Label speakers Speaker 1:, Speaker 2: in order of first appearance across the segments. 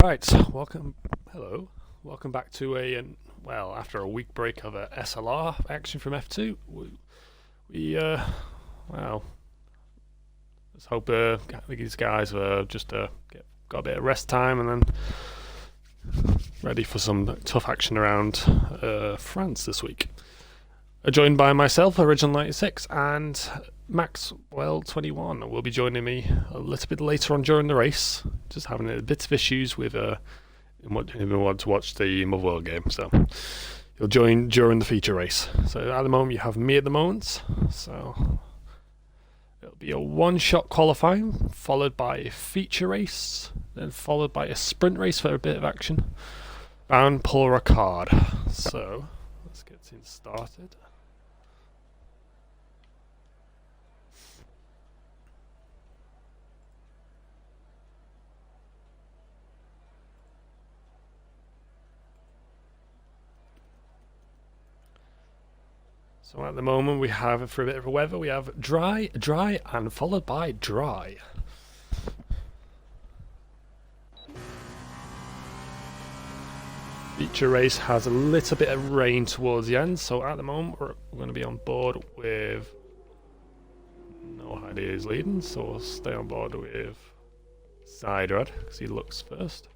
Speaker 1: Right, welcome back to after a week break of a SLR action from F2. Well, let's hope these guys got a bit of rest time and then ready for some tough action around France this week. Joined by myself, Original 96, and Maxwell 21 will be joining me a little bit later on during the race. Just having a bit of issues with want to watch the Motherwell game, so he'll join during the feature race. So at the moment you have me at the moment. So it'll be a one-shot qualifying, followed by a feature race, then followed by a sprint race for a bit of action. And Paul Ricard. So let's get things started. So at the moment we have, for a bit of weather, we have dry, and followed by dry. Feature race has a little bit of rain towards the end, so at the moment we're going to be on board with no idea who's leading, so we'll stay on board with Siderad because he looks first.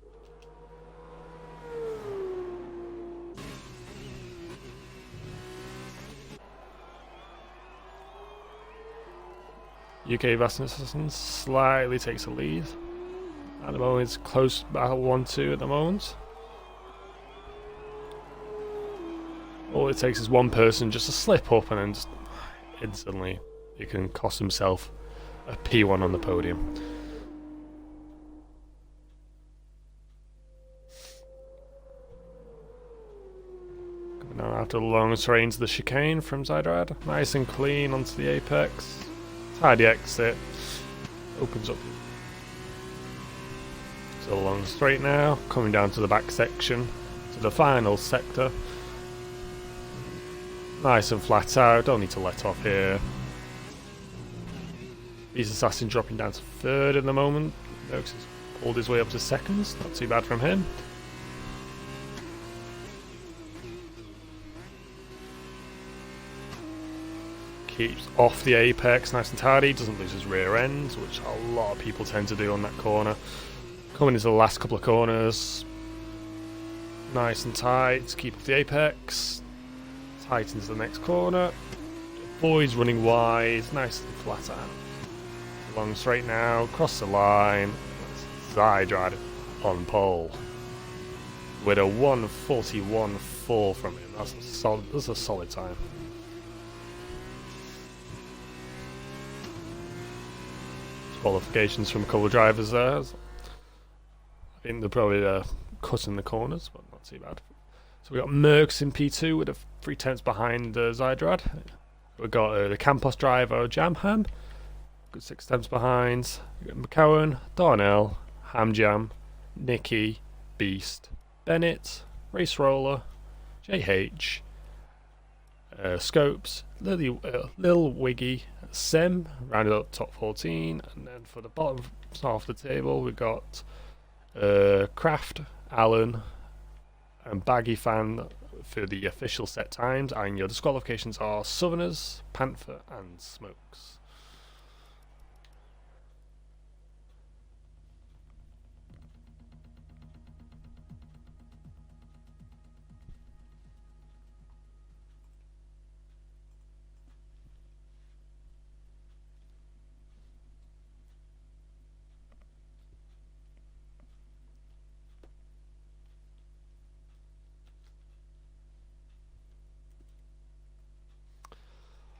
Speaker 1: UK Vasmussen slightly takes a lead. At the moment it's close battle 1-2 at the moment. All it takes is one person just to slip up and then just instantly he can cost himself a P1 on the podium. Coming down after the long straight into the chicane from Zydrad. Nice and clean onto the apex. Tidy exit. Opens up. So long straight now. Coming down to the back section. To the final sector. Nice and flat out. Don't need to let off here. Beast Assassin dropping down to third in the moment. Noakes has pulled his way up to seconds. Not too bad from him. Keeps off the apex nice and tidy, doesn't lose his rear end, which a lot of people tend to do on that corner. Coming into the last couple of corners, nice and tight, keep off the apex, tight into the next corner, avoids running wide, nice and flat out. Long straight now, cross the line, Zydrad on pole. With a 1:41.4 from him, that's a solid time. Qualifications from a couple of drivers there. I think they're probably cutting the corners, but not too bad. So we got Merckx in P2 with a 3 tenths behind Zydrad. We've got the Campos driver Jamham, good 6 tenths behind. We got McCowan, Darnell, Hamjam, Nicky, Beast, Bennett, Race Roller, JH, Scopes, Lil Wiggy, Sem, rounded up top 14, and then for the bottom half of the table we've got Kraft, Allen, and Baggy Fan for the official set times, and your disqualifications are Southerners, Panther, and Smokes.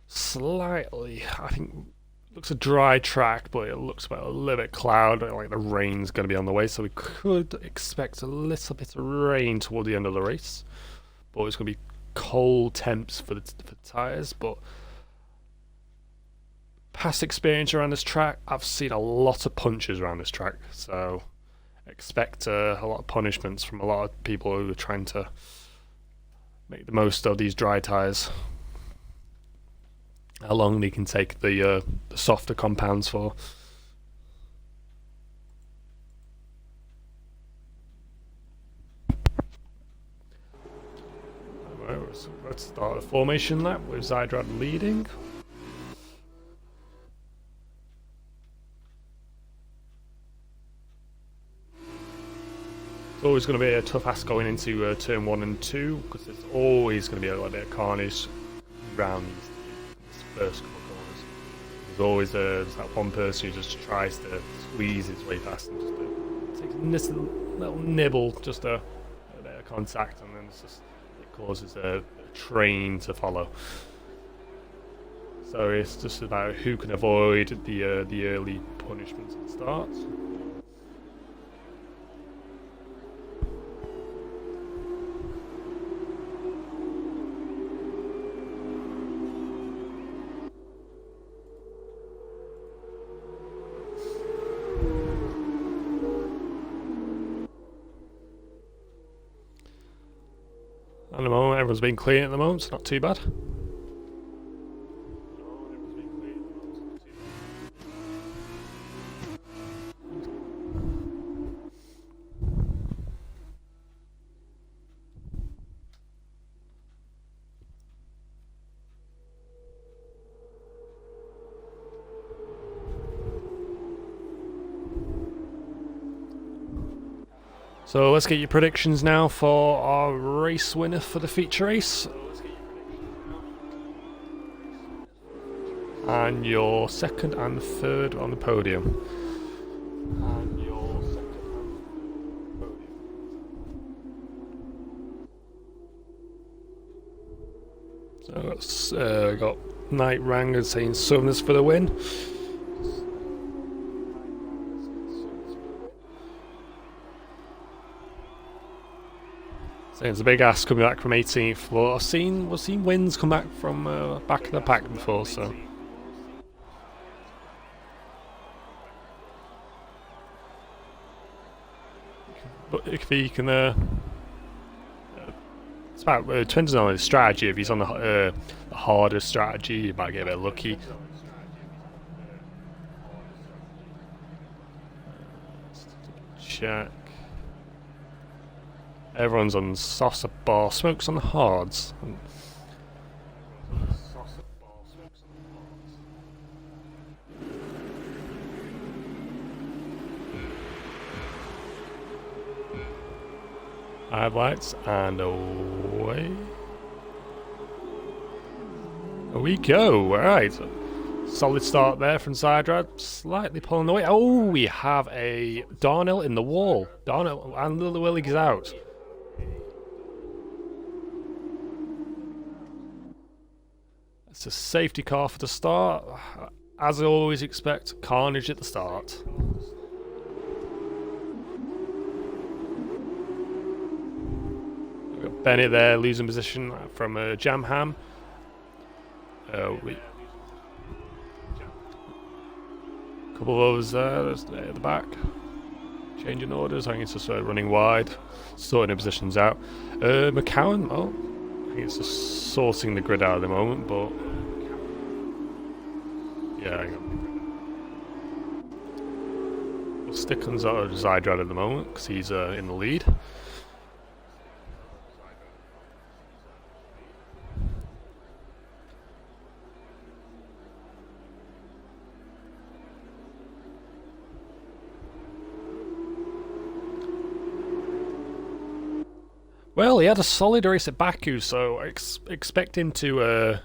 Speaker 1: Slightly, I think, looks a dry track, but it looks about a little bit cloudy, like the rain's going to be on the way, so we could expect a little bit of rain toward the end of the race. But it's going to be cold temps for the tyres, but past experience around this track, I've seen a lot of punches around this track, so expect a lot of punishments from a lot of people who are trying to make the most of these dry tyres. How long they can take the softer compounds for. Let's start a formation lap with Zydrad leading. It's always going to be a tough ask going into turn 1 and 2 because there's always going to be a little bit of carnage around these first couple of corners. There's always there's that one person who just tries to squeeze his way past and just takes this little nibble, just a bit of contact, and then it causes a train to follow. So it's just about who can avoid the early punishments at the start. At the moment, everyone's been clean at the moment, so not too bad. So let's get your predictions now for our race winner for the feature race. And your second and third on the podium. So that's got Night Ranger saying Southerners for the win. So it's a big ass coming back from 18th. Well, we've seen wins come back from back in the pack before, so. But if he can, it's about depends on his strategy. If he's on the harder strategy, he might get a bit lucky. Check. Everyone's on saucer bar, smokes on the hards. Highlights and away. There we go. Alright. Solid start there from Zydrad. Slightly pulling away. Oh, we have a Darnell in the wall. Darnell and Little Willie is out. It's a safety car for the start. As I always expect, carnage at the start. We've got Bennett there losing position from Jamham. Couple of others there at the back. Changing orders. I think it's just running wide, sorting the positions out. McCowan, I think it's just sorting the grid out at the moment, but yeah, hang on. We'll stick on Zydrad at the moment because he's in the lead. Well, he had a solid race at Baku, so I expect him to.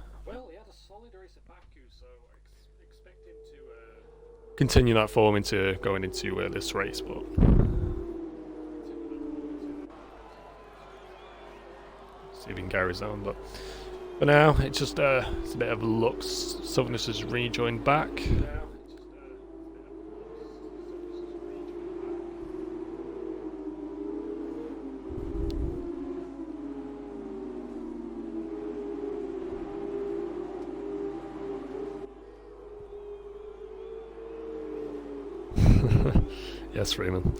Speaker 1: Continue that form into going into this race, but see if he can carry his own. But for now, it's just it's a bit of luck. Southerners has rejoined back. Yes, Freeman.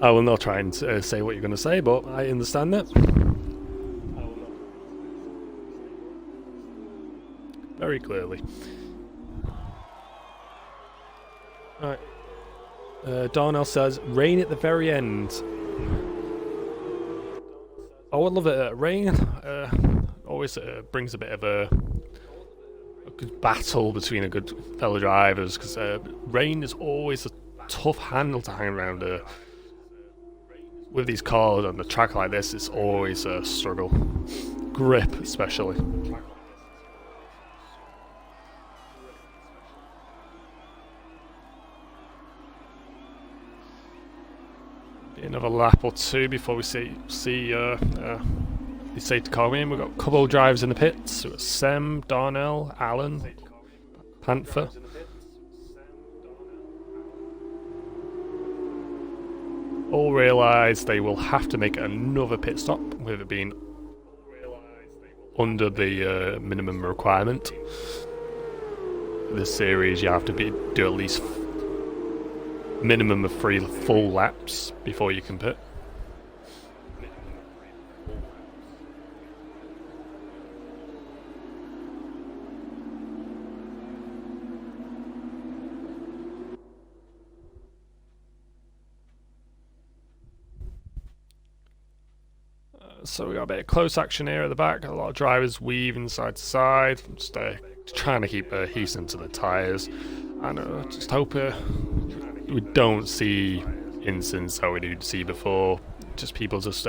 Speaker 1: I will not try and say what you're going to say, but I understand that. Very clearly. Alright. Darnell says, rain at the very end. Oh, I love it. Rain. always brings a bit of a good battle between a good fellow drivers, because rain is always a tough handle to hang around. With these cars on the track like this, it's always a struggle. Grip, especially. Another lap or two before we see the safety car in. We've got a couple of drivers in the pits. We've got Sem, Darnell, Allen, Panther. All realise they will have to make another pit stop, with it being under the minimum requirement. This series, you have to do at least minimum of 3 full laps before you can pit. So we got a bit of close action here at the back. A lot of drivers weaving side to side, just trying to keep heat into the tyres. And just hope we don't see incidents that we did see before. Just people just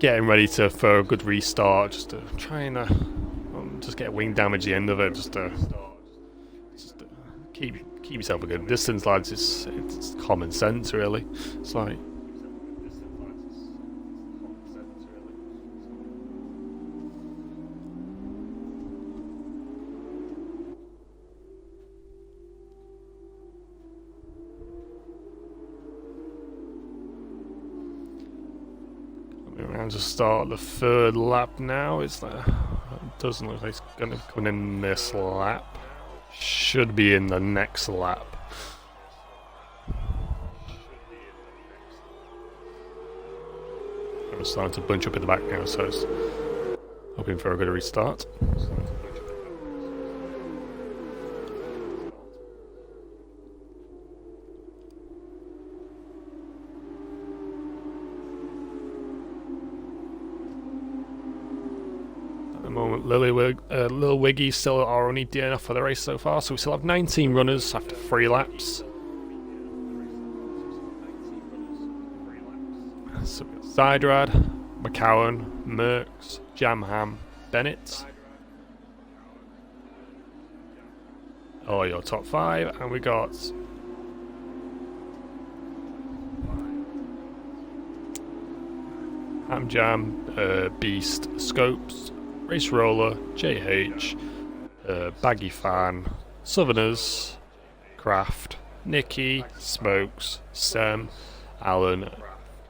Speaker 1: getting ready for a good restart, just trying to just get wing damage at the end of it. Just keep yourself a good distance, lads. It's common sense, really. It's like. Around to start the 3rd lap now. It doesn't look like it's going to be coming in this lap. Should be in the next lap. I'm starting to bunch up at the back now, so it's hoping for a good restart. Lil Wiggy's still our only DNF for the race so far, so we still have 19 runners after 3 laps. So we've got Zydrad, McCowan, Merckx, Jamham, Bennett. Oh, your top 5, and we got Hamjam, Beast, Scopes, Race Roller, JH, Baggy Fan, Southerners, Craft, Nicky, Smokes, Sem, Allen,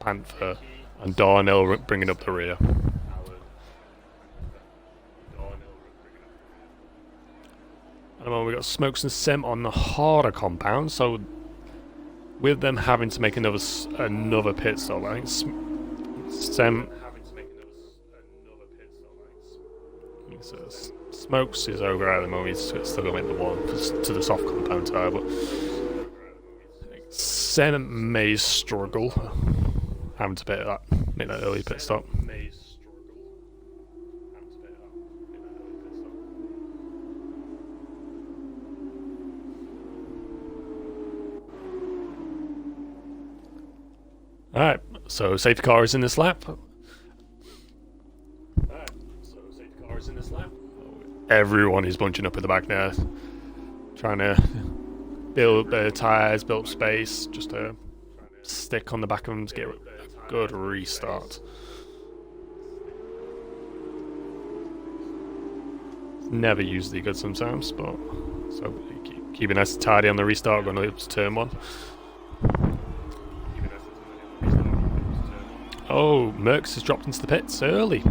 Speaker 1: Panther, and Darnell bringing up the rear. At the moment, we've got Smokes and Sem on the harder compound, so with them having to make another pit stop, I think Sem. So Smokes is over at the moment. He's still going to make the one to the soft compound tyre, but Sem may struggle having to make that early pit stop. Alright, so safety car is in this lap. Everyone is bunching up at the back now, trying to build their tyres, build up space, just to stick on the back of them to get a good restart. Never usually good sometimes, but so keeping nice and tidy on the restart, going up to turn 1. Oh, Merckx has dropped into the pits early.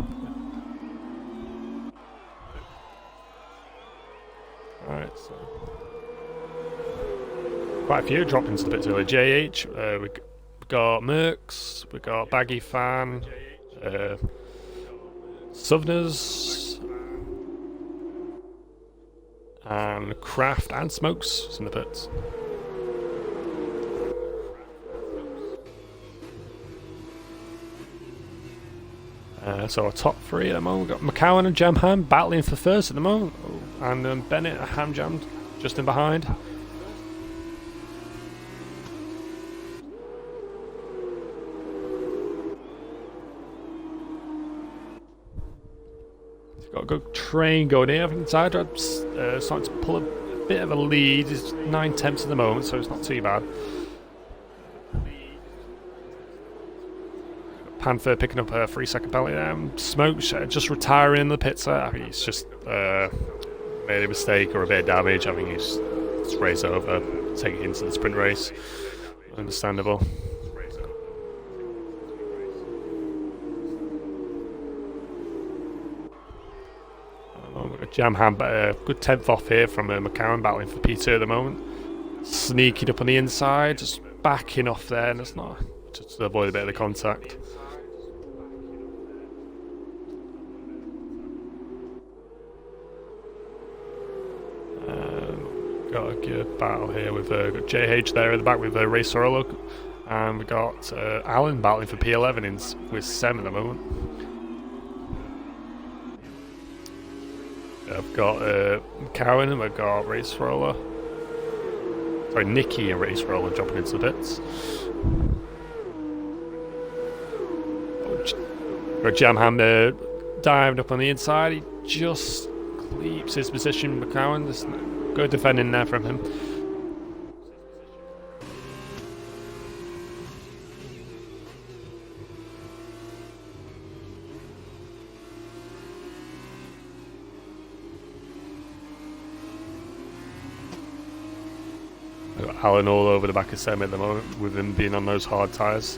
Speaker 1: Alright, so quite a few dropped into the pits early. JH, we got Merckx, we got Baggy Fan, Southerners, and Craft and Smokes in the pits. So our top three at the moment, we've got McCowan and Jamham battling for first at the moment, and Bennett and Hamjam just in behind. He's got a good train going here. I think Zydrad's starting to pull a bit of a lead. He's 9/10 at the moment, so it's not too bad. Panther picking up a 3-second penalty there. Smoke just retiring in the pits there. I think he's just made a mistake or a bit of damage. I think he's race over, taking it into the sprint race. Understandable. Jamham, good 10th off here from McCowan, battling for P2 at the moment. Sneaking up on the inside, just backing off there, and it's not just to avoid a bit of the contact. Got a good battle here with got JH there at the back with Ray Sorolo, and we got Alan battling for P11 with Sem at the moment. I've got McCowan and I've got Race Roller. Sorry, Nicky and Race Roller jumping into the pits. Got Jamham diving up on the inside. He just keeps his position. McCowan, there's good defending there from him. Alan all over the back of Sem at the moment, with him being on those hard tyres.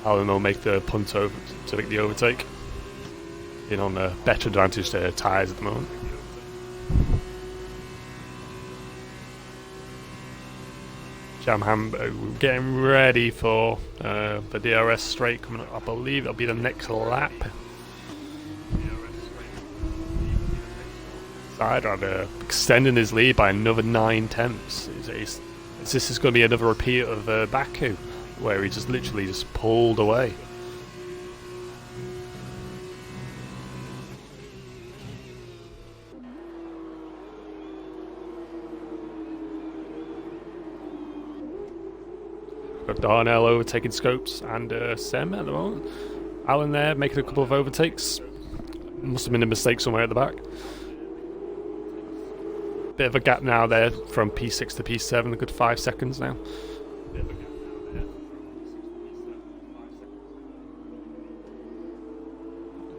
Speaker 1: Alan will make the punt over to make the overtake. Being on a better advantage to tyres at the moment. Jamham getting ready for the DRS straight coming up. I believe it'll be the next lap. Zydra extending his lead by another 9/10. This is going to be another repeat of Baku, where he just literally just pulled away. Got Darnell overtaking Scopes and Sem at the moment. Alan there making a couple of overtakes. Must have been a mistake somewhere at the back. Bit of a gap now there from P6 to P7, a good 5 seconds now.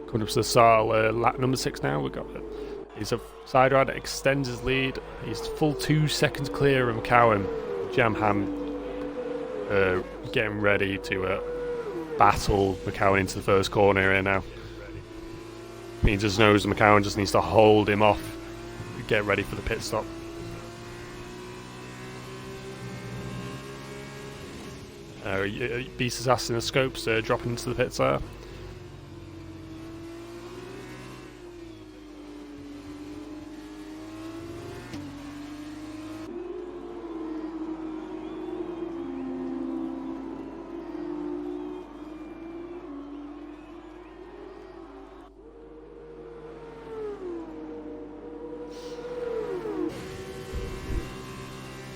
Speaker 1: Coming up to the start, lap number 6 now. We've got he's a side rider, extends his lead. He's full 2 seconds clear of McCowan. Jamham getting ready to battle McCowan into the first corner here now. He just knows McCowan just needs to hold him off. Get ready for the pit stop. Beast Assassin and Scopes dropping into the pits there.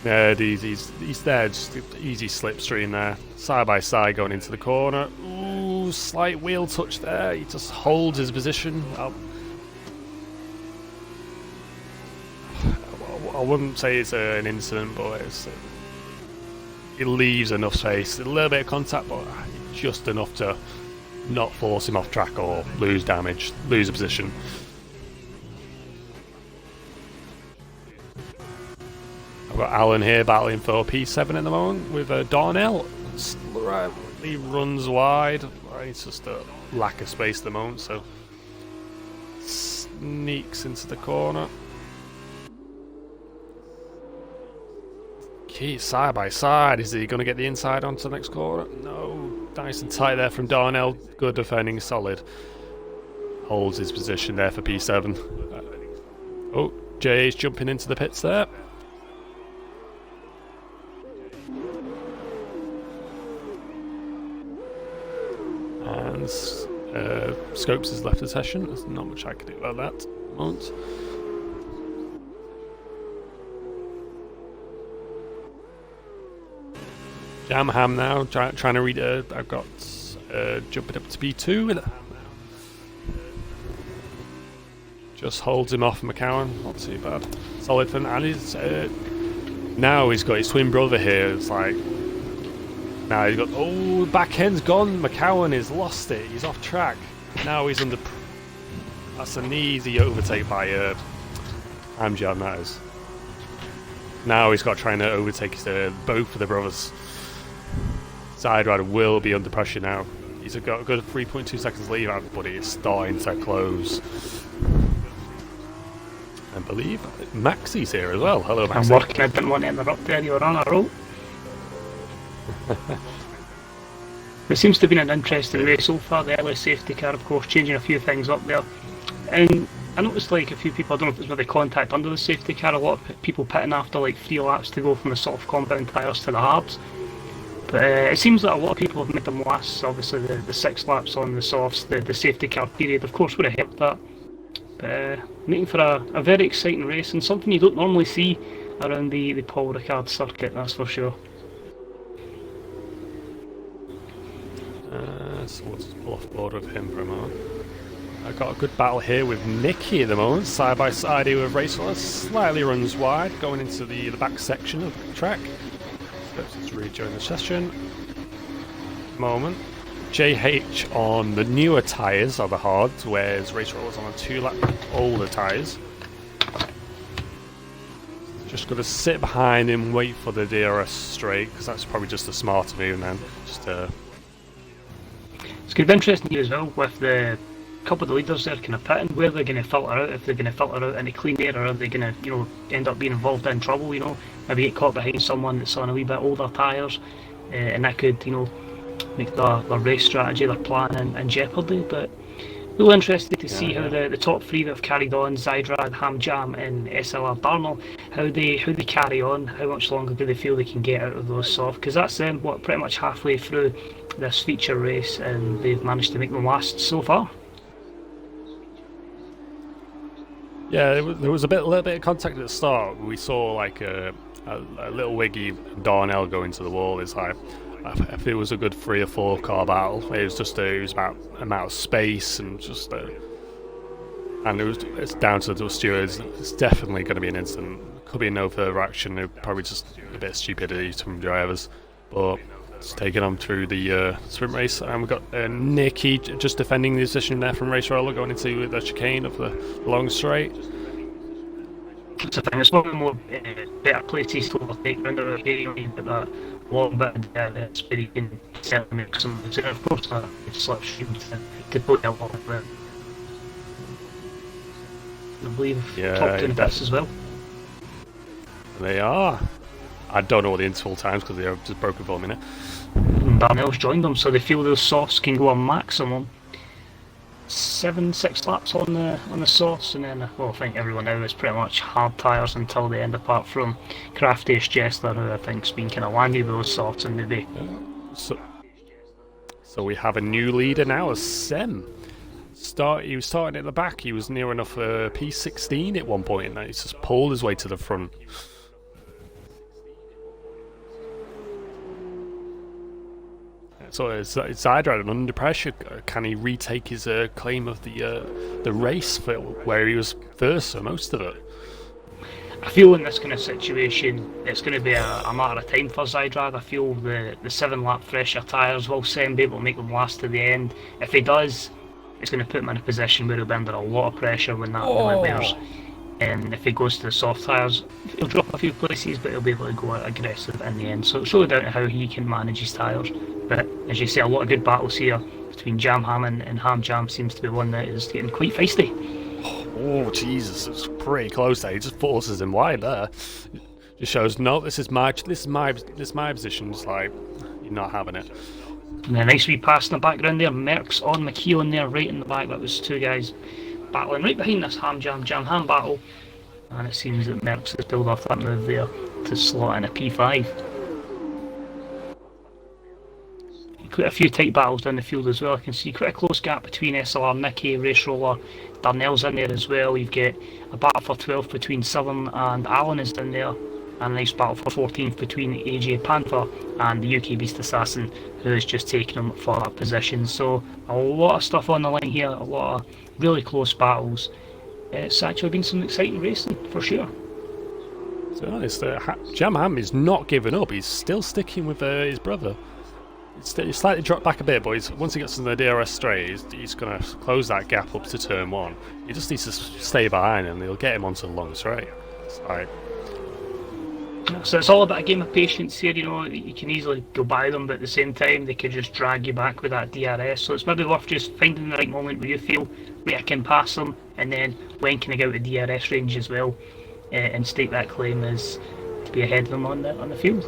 Speaker 1: Yeah, he's there, just easy slipstream there. Side by side going into the corner. Ooh, slight wheel touch there. He just holds his position. I wouldn't say it's an incident, but it leaves enough space. A little bit of contact, but just enough to not force him off track or lose damage, lose a position. I've got Alan here battling for P7 at the moment with Darnell. He runs wide. It's just a lack of space at the moment, so sneaks into the corner. Keith side by side. Is he going to get the inside onto the next corner? No. Nice and tight there from Darnell. Good defending, solid. Holds his position there for P7. Oh, Jay's jumping into the pits there. And Scopes has left the session. There's not much I can do about that at the moment. Jam Ham now, trying to read. I've got jumping up to B2 with it. Just holds him off McCowan, not too bad. Solid for him. And he's, now he's got his twin brother here. It's like, now he's got, oh, back end's gone. McCowan has lost it. He's off track. Now he's under. That's an easy overtake by Amjad, that is. Now he's got trying to overtake both of the brothers. Side Rider will be under pressure now. He's got a good 3.2 seconds lead out, but it's starting to close. I believe Maxi's here as well. Hello, Maxi.
Speaker 2: I'm working. I didn't want to interrupt there. You were on a roll. It seems to have been an interesting race so far. The early safety car, of course, changing a few things up there. And I noticed like a few people, I don't know if it's maybe contact under the safety car, a lot of people pitting after like 3 laps to go from the soft compound tyres to the hards. But it seems that a lot of people have made them last. Obviously the 6 laps on the softs, the safety car period, of course, would have helped that. Making for a very exciting race and something you don't normally see around the Paul Ricard circuit, that's for sure.
Speaker 1: So let's pull off board with him for a moment. I've got a good battle here with Nicky at the moment, side by side here with Racer. Slightly runs wide, going into the back section of the track. So let's rejoin the session. Moment. JH on the newer tyres are the hards, whereas Racer was on the 2-lap older tyres. Just got to sit behind him, wait for the DRS straight, because that's probably just a smarter move, man. Just
Speaker 2: It's going to be interesting here as well with the couple of the leaders there kind of pitting, where they're going to filter out, if they're going to filter out into clean air, or are they going to, end up being involved in trouble, maybe get caught behind someone that's on a wee bit older tyres, and that could, make their race strategy, their plan in jeopardy. But really interested to see how the top 3 that have carried on, Zydrad, Hamjam and SLR Darnell, how they carry on, how much longer do they feel they can get out of those soft, because that's pretty much halfway through this feature race and they've managed to make them last so far.
Speaker 1: Yeah, there was a little bit of contact at the start. We saw like a little wiggy Darnell go into the wall. It's like, if it was a good 3 or 4 car battle, it was about amount of space and just and it's down to the stewards. It's definitely going to be an incident. Could be no further action. Probably just a bit of stupidity from drivers, but it's taking them through the sprint race. And we've got Nicky just defending the position there from Race Roller, going into the chicane of the long straight.
Speaker 2: That's the thing, it's one of the more better places to overtake around the area, but that long bit of that's where you can certainly make some moves. And of course, it's slipstream to put a lot of it. I believe top 2 in this as well.
Speaker 1: They are. I don't know what the interval times because they have just broken for a minute.
Speaker 2: Darnell's joined them, so they feel those softs can go a maximum 6 laps on the softs, and then I think everyone now is pretty much hard tyres until the end, apart from Craftiest Jester, who I think's been kind of landy with those softs and maybe.
Speaker 1: So we have a new leader now, Sem. He was starting at the back. He was near enough P16 at one point, and he's just pulled his way to the front. So it's Zydrad under pressure. Can he retake his claim of the race for where he was first for most of it?
Speaker 2: I feel in this kind of situation, it's going to be a matter of time for Zydrad. I feel the 7-lap fresher tyres will be able to make them last to the end. If he does, it's going to put him in a position where he'll be under a lot of pressure when that wears. And if he goes to the soft tyres, he'll drop a few places, but he'll be able to go aggressive in the end. So it's really down to how he can manage his tyres. But as you say, a lot of good battles here between Jam Ham and Ham Jam seems to be one that is getting quite feisty.
Speaker 1: Oh Jesus, it's pretty close there. He just forces him wide there. Just shows, no, this is my position. It's like, you're not having it.
Speaker 2: And a nice wee pass in the background there. Merckx on McKeown there, right in the back. That was 2 guys battling right behind this Ham Ham battle, and it seems that Merckx has pulled off that move there to slot in a P5. quite a few tight battles down the field as well. I can see quite a close gap between SLR, Nicky, Race Roller, Darnell's in there as well. You've got a battle for 12th between Southern and Alan is down there. And a nice battle for 14th between AJ Panther and the UK Beast Assassin, who is just taking him for that position. So a lot of stuff on the line here, a lot of really close battles. It's actually been some exciting racing for sure.
Speaker 1: To be honest, Jam Ham is not giving up. He's still sticking with his brother. He's slightly dropped back a bit, but once he gets in the DRS straight, he's going to close that gap up to turn 1. He just needs to stay behind and he'll get him onto the long straight.
Speaker 2: So it's all about a game of patience here. You can easily go by them, but at the same time they could just drag you back with that DRS. So it's maybe worth just finding the right moment where you feel, right, I can pass them, and then when can I get out of DRS range as well, and stake that claim as to be ahead of them on the field.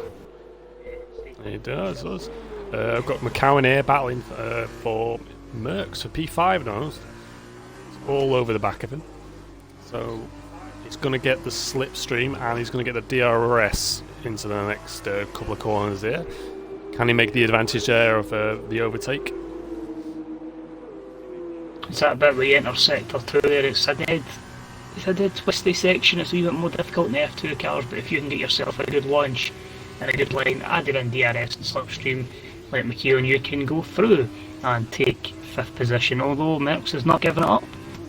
Speaker 1: He does. I've got McCowan here battling for Mercs for P5 now. It's all over the back of him. So he's going to get the slipstream and he's going to get the DRS into the next couple of corners here. Can he make the advantage there of the overtake?
Speaker 2: It's that bit where you enter sector 2 there. It's a dead twisty section. It's a wee bit more difficult in the F2 cars, but if you can get yourself a good launch and a good line, added in DRS and slipstream, like McKeown, you can go through and take 5th position. Although Merckx is not giving it up,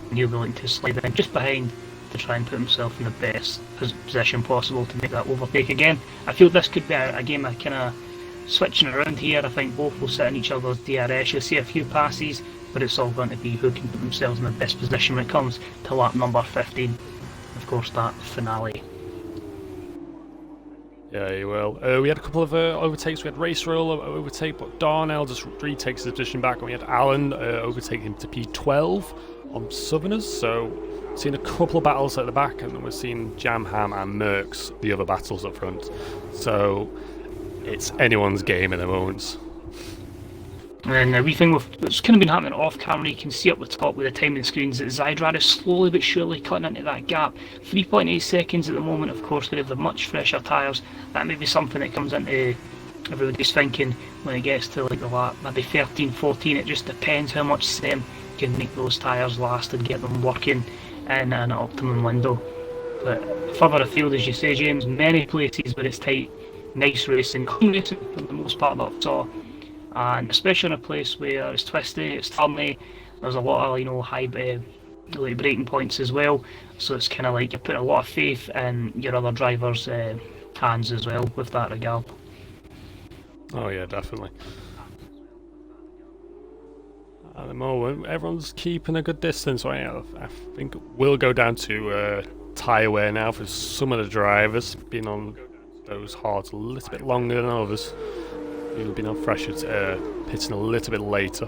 Speaker 2: and he'll be looking to slide in just behind to try and put himself in the best position possible to make that overtake again. I feel this could be a game of kind of switching around here. I think both will sit in each other's DRS. You'll see a few passes, but it's all going to be who can put themselves in the best position when it comes to lap number 15. Of course, that finale.
Speaker 1: Yeah, he will. We had a couple of overtakes. We had Race Roller overtake, but Darnell just retakes his position back, and we had Alan overtake him to P12 on Southerners. So seen a couple of battles at the back, and then we're seeing Jam Ham and Mercs, the other battles up front. So it's anyone's game at the moment.
Speaker 2: And the wee thing that's kind of been happening off camera, you can see up the top with the timing screens that Zydrad is slowly but surely cutting into that gap. 3.8 seconds at the moment, of course, they have the much fresher tyres. That may be something that comes into everybody's thinking when it gets to like the lap, maybe 13, 14. It just depends how much Sem can make those tyres last and get them working in an optimum window. But further afield, as you say, James, many places where it's tight, nice racing, clean racing for the most part that I saw. And especially in a place where it's twisty, it's turny, there's a lot of high like braking points as well. So it's kind of like you put a lot of faith in your other drivers' hands as well with that regard.
Speaker 1: Oh yeah, definitely. At the moment, everyone's keeping a good distance. Right? I think we'll go down to tyre wear now for some of the drivers. Been on those hards a little bit longer than others. We've been on fresher pitting a little bit later.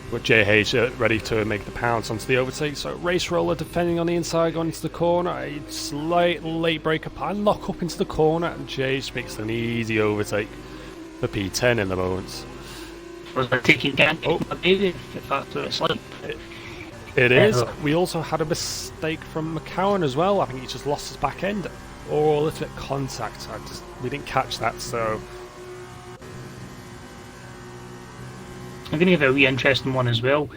Speaker 1: Got JH ready to make the pounce onto the overtake. So Race Roller defending on the inside, going into the corner. A slight late breaker and lock up into the corner, and JH makes an easy overtake for P10 in the moment.
Speaker 2: Was I taking down my baby? If that's what it's like.
Speaker 1: It is. We also had a mistake from McCowan as well. I think he just lost his back end or a little bit of contact. We didn't catch that, so.
Speaker 2: I'm going to give it a wee interesting one as well.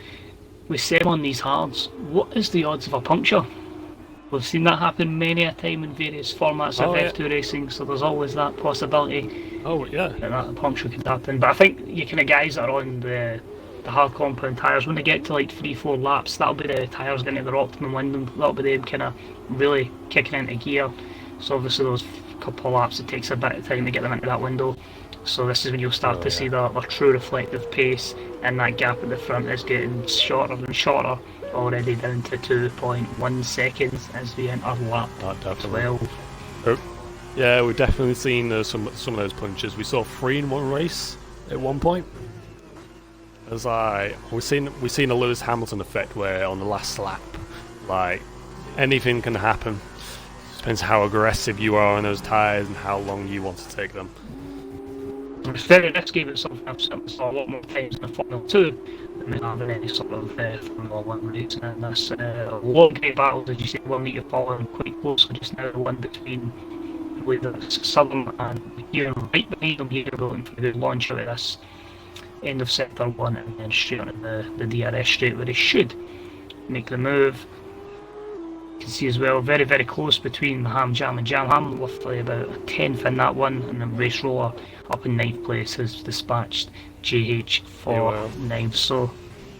Speaker 2: With Sem on these hards, what is the odds of a puncture? We've seen that happen many a time in various formats of F2 racing, so there's always that possibility that a puncture could happen. But I think you kind of guys that are on the hard compound tyres, when they get to like 3-4 laps, that'll be the tyres getting to their optimum winding, that'll be them kind of really kicking into gear. So obviously those couple of laps, it takes a bit of time to get them into that window. So this is when you'll start to see their true reflective pace, and that gap at the front is getting shorter and shorter, already down to 2.1 seconds as we enter lap 12.
Speaker 1: Yeah, we've definitely seen some of those punches. We saw 3 in one race at one point. As we've seen a Lewis Hamilton effect where on the last lap, like anything can happen. Depends how aggressive you are on those tyres and how long you want to take them.
Speaker 2: It's very risky, but something I've certainly saw a lot more times in the Formula 2 than we have in any sort of Formula 1 racing. And there's a lot of great battles, as you say, one that you're following quite closely just now, the one between, I believe it's Southern and McKeown right behind them here, looking for a good launch out of this end of sector 1 and then straight onto the DRS straight where he should make the move. You can see as well, very, very close between Ham Jam and Jam Ham, roughly about a 10th in that one, and then Race Roller up in 9th place has dispatched JH for 9th. So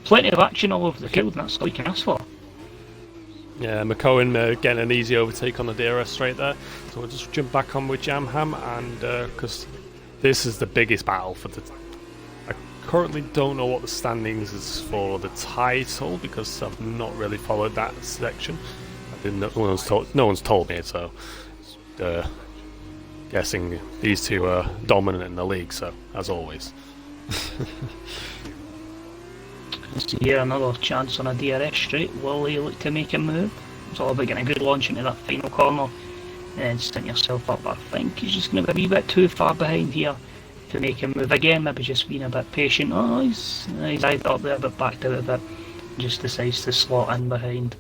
Speaker 2: plenty of action all over the field, and that's all you can ask for.
Speaker 1: Yeah, McCohen getting an easy overtake on the DRS straight there. So we'll just jump back on with Jam Ham, and because this is the biggest battle for the... I currently don't know what the standings is for the title, because I've not really followed that section. No one's told me, so guessing these two are dominant in the league, so as always.
Speaker 2: So here another chance on a DRS straight. Will he look to make a move? It's all about getting a good launch into that final corner and setting yourself up. I think he's just going to be a wee bit too far behind here to make a move again. Maybe just being a bit patient. Oh, he's either up there but backed out a bit. Just decides to slot in behind.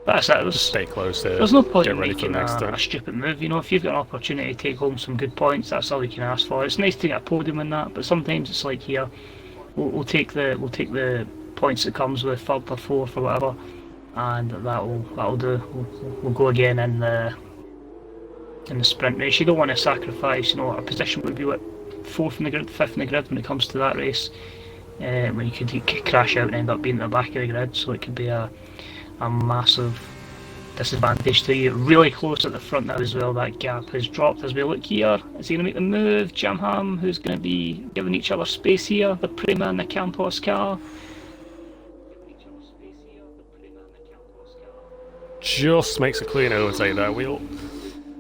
Speaker 2: That's it.
Speaker 1: Stay close there.
Speaker 2: There's no point
Speaker 1: Get
Speaker 2: in
Speaker 1: ready for
Speaker 2: making
Speaker 1: next
Speaker 2: a stupid move. You know, if you've got an opportunity to take home some good points, that's all you can ask for. It's nice to get a podium in that, but sometimes it's like here, we'll take the points that comes with third or fourth or whatever, and that'll do. We'll go again in the sprint race. You don't want to sacrifice. You know, a position would be what, fourth in the grid, fifth in the grid when it comes to that race. When you could crash out and end up being at the back of the grid, so it could be a massive disadvantage to you. Really close at the front now as well. That gap has dropped as we look here. Is he going to make the move? Jam Ham, who's going to be giving each other space here? The Prima and the Campos car.
Speaker 1: Just makes a clean overtake there, Wheel.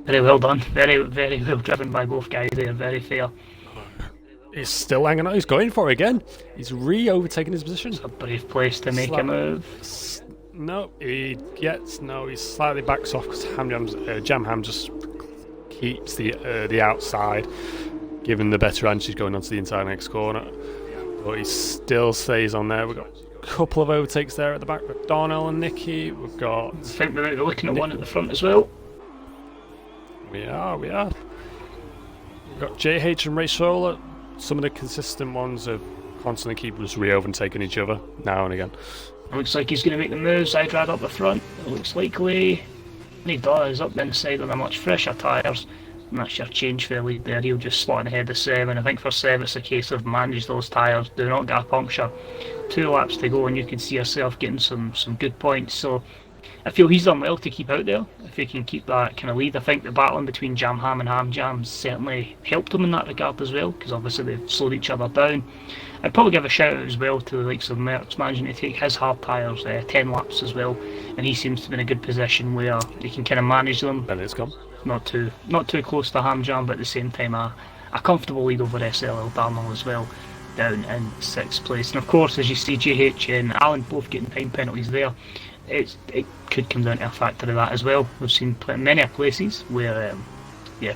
Speaker 2: Very well done. Very, very well driven by both guys there. Very fair.
Speaker 1: He's still hanging on. He's going for it again. He's re-overtaking his position.
Speaker 2: It's a brave place to make a move.
Speaker 1: No, he's slightly backs off because Jam Ham just keeps the outside, giving the better advantage going onto the inside next corner. But he still stays on there. We've got a couple of overtakes there at the back with Darnell and Nicky. We've got...
Speaker 2: I think we're looking at one at the front as well.
Speaker 1: We are. We've got JH and Race Roller. Some of the consistent ones are constantly keep just re-overtaking each other now and again.
Speaker 2: Looks like he's going to make the move. Zydrad up the front. It looks likely. And he does, up the inside on the much fresher tyres. And that's your change for the lead there. He'll just slot ahead of Seb. And I think for Seb it's a case of manage those tyres. Do not get a puncture. 2 laps to go and you can see yourself getting some good points. So I feel he's done well to keep out there. If he can keep that kind of lead. I think the battling between Jam Ham and Ham Jam certainly helped him in that regard as well. Because obviously they've slowed each other down. I'd probably give a shout out as well to the likes of Merckx managing to take his hard tyres 10 laps as well, and he seems to be in a good position where he can kind of manage them.
Speaker 1: And it's gone.
Speaker 2: Not too close to Ham Jam, but at the same time a comfortable lead over SLR Darnell as well, down in 6th place. And of course, as you see, JH and Alan both getting time penalties there. It could come down to a factor of that as well. We've seen many places where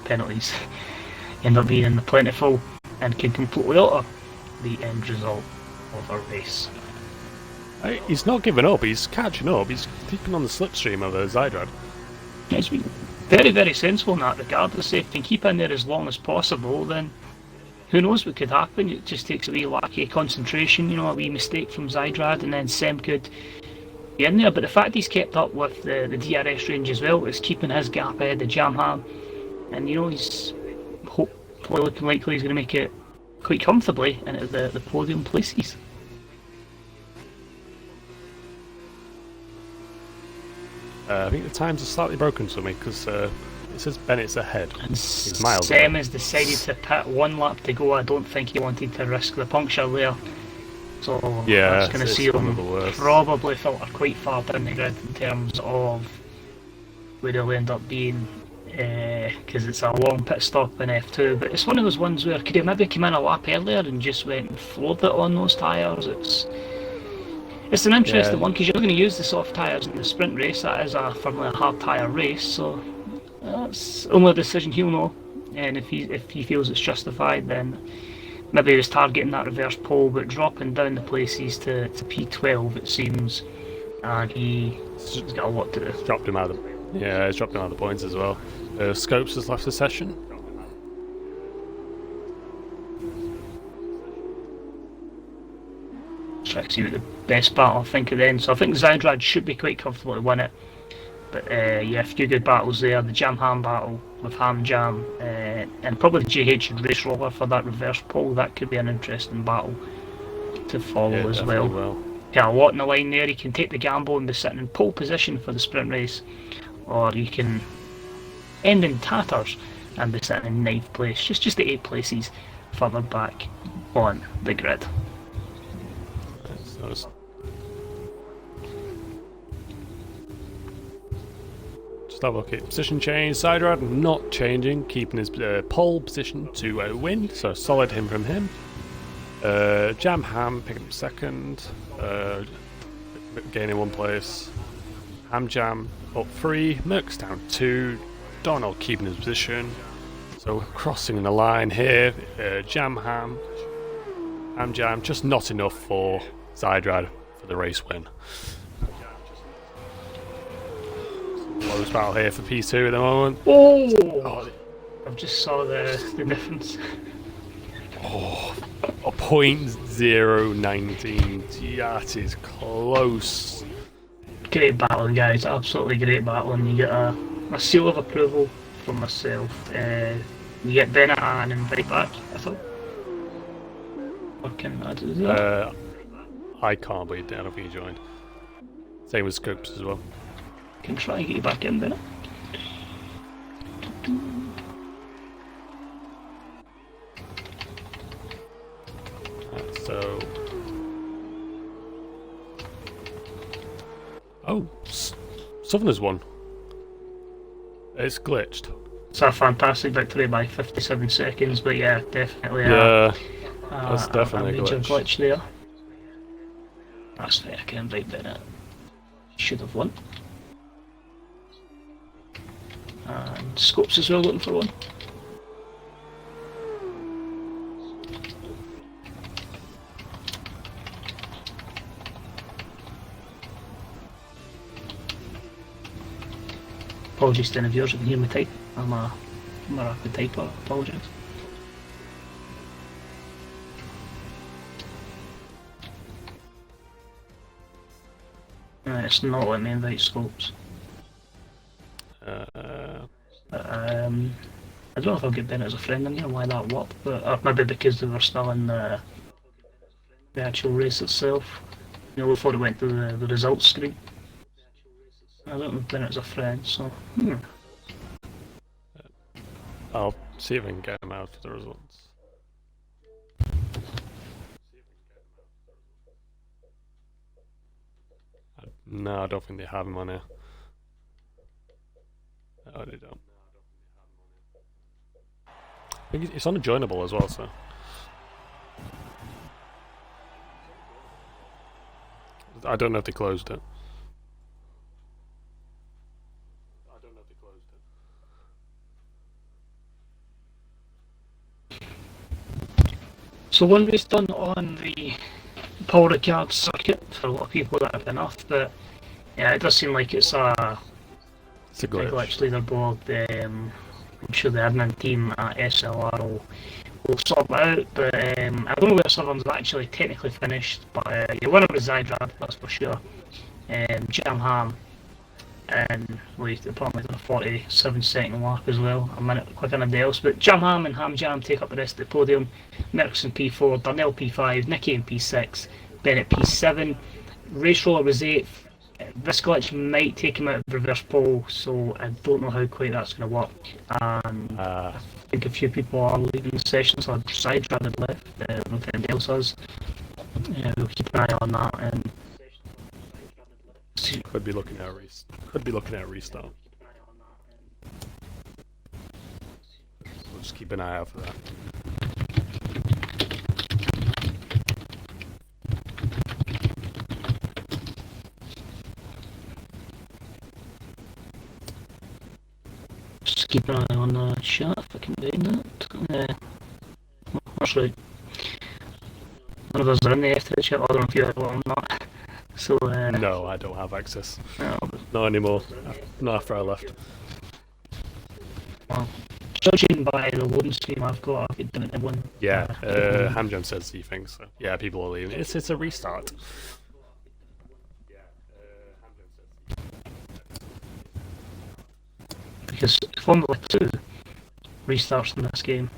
Speaker 2: penalties end up being in the plentiful and can completely alter the end result of a race.
Speaker 1: He's not giving up, he's catching up, he's keeping on the slipstream of Zydrad.
Speaker 2: He's been very, very sensible in that regard. If he can keep in there as long as possible, then who knows what could happen. It just takes a wee lack of concentration, you know, a wee mistake from Zydrad, and then Sem could be in there. But the fact he's kept up with the DRS range as well is keeping his gap ahead of Jam Ham, and you know, he's hopefully looking likely he's going to make it quite comfortably into the podium places.
Speaker 1: I think the times are slightly broken for me because it says Bennett's ahead.
Speaker 2: And
Speaker 1: He's miles
Speaker 2: Sem
Speaker 1: away.
Speaker 2: has decided to pit 1 lap to go. I don't think he wanted to risk the puncture there. So that's going to see him probably filter quite far down the grid in terms of where he'll end up being, because it's a long pit stop in F2. But it's one of those ones where could he maybe come in a lap earlier and just went and floored it on those tyres. It's an interesting one because you're not going to use the soft tyres in the sprint race. That is firmly a hard tyre race, so that's only a decision he'll know. And if he feels it's justified, then maybe he was targeting that reverse pole, but dropping down the places to P12 it seems, and he's got a lot to do.
Speaker 1: He's dropped him out of the points as well. Scopes has left the session.
Speaker 2: try to see what the best battle I think at the end. So I think Zydrad should be quite comfortable to win it. But yeah, a few good battles there. The Jam Ham battle with Ham Jam, and probably the GH and Race Roller for that reverse pole. That could be an interesting battle to follow as well. Yeah, a lot in the line there. You can take the gamble and be sitting in pole position for the sprint race, or you can end in tatters and be sitting in 9th place, just the 8 places further back on the grid.
Speaker 1: So just have a look at position change. Zydrad not changing, keeping his pole position to win, so solid him from him. Jam Ham picking up second, gaining 1 place. Ham Jam up 3, Mercs down 2, Donald keeping his position. So crossing the line here, Jam Ham Jam just not enough for Zydrad for the race win. Close battle here for P2 at the moment.
Speaker 2: Oh! I've just saw the difference.
Speaker 1: Oh, a .019. That is close.
Speaker 2: Great battling, guys. Absolutely great battling. You get a seal of approval from myself. You get Bennett and invite back, I thought. Or can I do that?
Speaker 1: I can't believe I don't think he joined. Same with Scoops as well.
Speaker 2: Can try and get you back in, Bennett.
Speaker 1: So, oh, Southerner's won. It's glitched.
Speaker 2: It's a fantastic victory by 57 seconds, but yeah, definitely.
Speaker 1: That's definitely
Speaker 2: a
Speaker 1: major
Speaker 2: glitch there. That's fair. I can invite Bennett. Should have won. And Scopes as well, looking for one. Apologies to any viewers who can hear me type. I'm a rapid typer, apologise. It's not letting me invite Scopes. I don't know if I'll get Ben as a friend in here, why that worked, but maybe because they were still in the actual race itself. You know, before it went to the results screen. I don't know Ben as a friend, so.
Speaker 1: I'll see if I can get him out for the results. No, I don't think they have him on here. No, they don't. I think it's unjoinable as well, so. I don't know if they closed it.
Speaker 2: So one race done on the Paul Ricard circuit for a lot of people that have been off, but yeah, it does seem like it's a glitch leaderboard. I'm sure the admin team at SLR will sort that out, but I don't know where someone's actually technically finished, but your winner was Zydrad, that's for sure. Jam Ham, and we apparently done a 47-second lap as well, a minute quicker than anybody else, but Jam Ham and Ham Jam take up the rest of the podium. Mercs in P4, Darnell P5, Nicky in P6, Bennett P7, Race Roller was 8th. This glitch might take him out of reverse pole, so I don't know how quite that's going to work. And I think a few people are leaving the session, so I'd Zydrad had left, I don't know if anybody else has. We'll keep an eye on that. And
Speaker 1: could be looking at restart. We'll just keep an eye out for that.
Speaker 2: Just keep an eye on the chat if I can do that. That's right. None of us are in the F3 chat, I don't know if you are, well, I'm not. So,
Speaker 1: no, I don't have access.
Speaker 2: No,
Speaker 1: Not anymore. Not after I left.
Speaker 2: Well, judging by the loading screen I've got done it in one.
Speaker 1: Yeah, Hamjam says he thinks so. Yeah, people are leaving. It's a restart.
Speaker 2: Because Formula 2 restarts in this game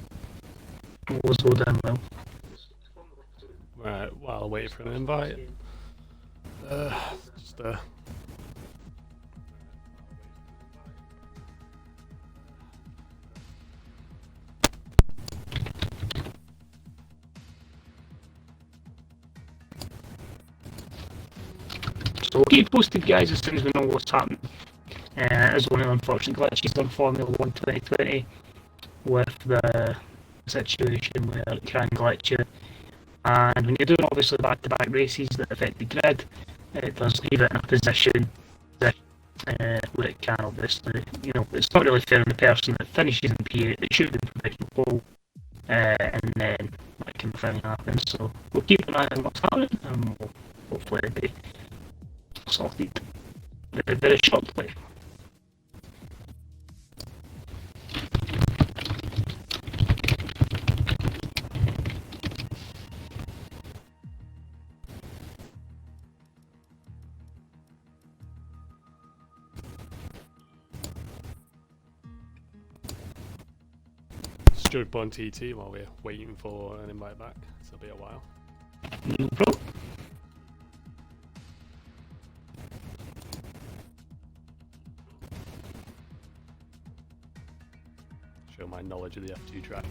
Speaker 2: always go down well.
Speaker 1: Right, while I wait for an invite. Just
Speaker 2: So we'll keep posted, guys, as soon as we know what's happening. As one of the unfortunate glitches on Formula 1 2020 with the situation where it can glitch you. And when you're doing obviously back-to-back races that affect the grid, it does leave it in a position where it can obviously, it's not really fair on the person that finishes in P8 that should have been provisional pole, and then that kind of thing happens. So we'll keep an eye on what's happening and we'll hopefully be sorted very, very shortly.
Speaker 1: Stuck on TT while we're waiting for an invite back. So it'll be a while.
Speaker 2: No problem.
Speaker 1: Show my knowledge of the F2 track.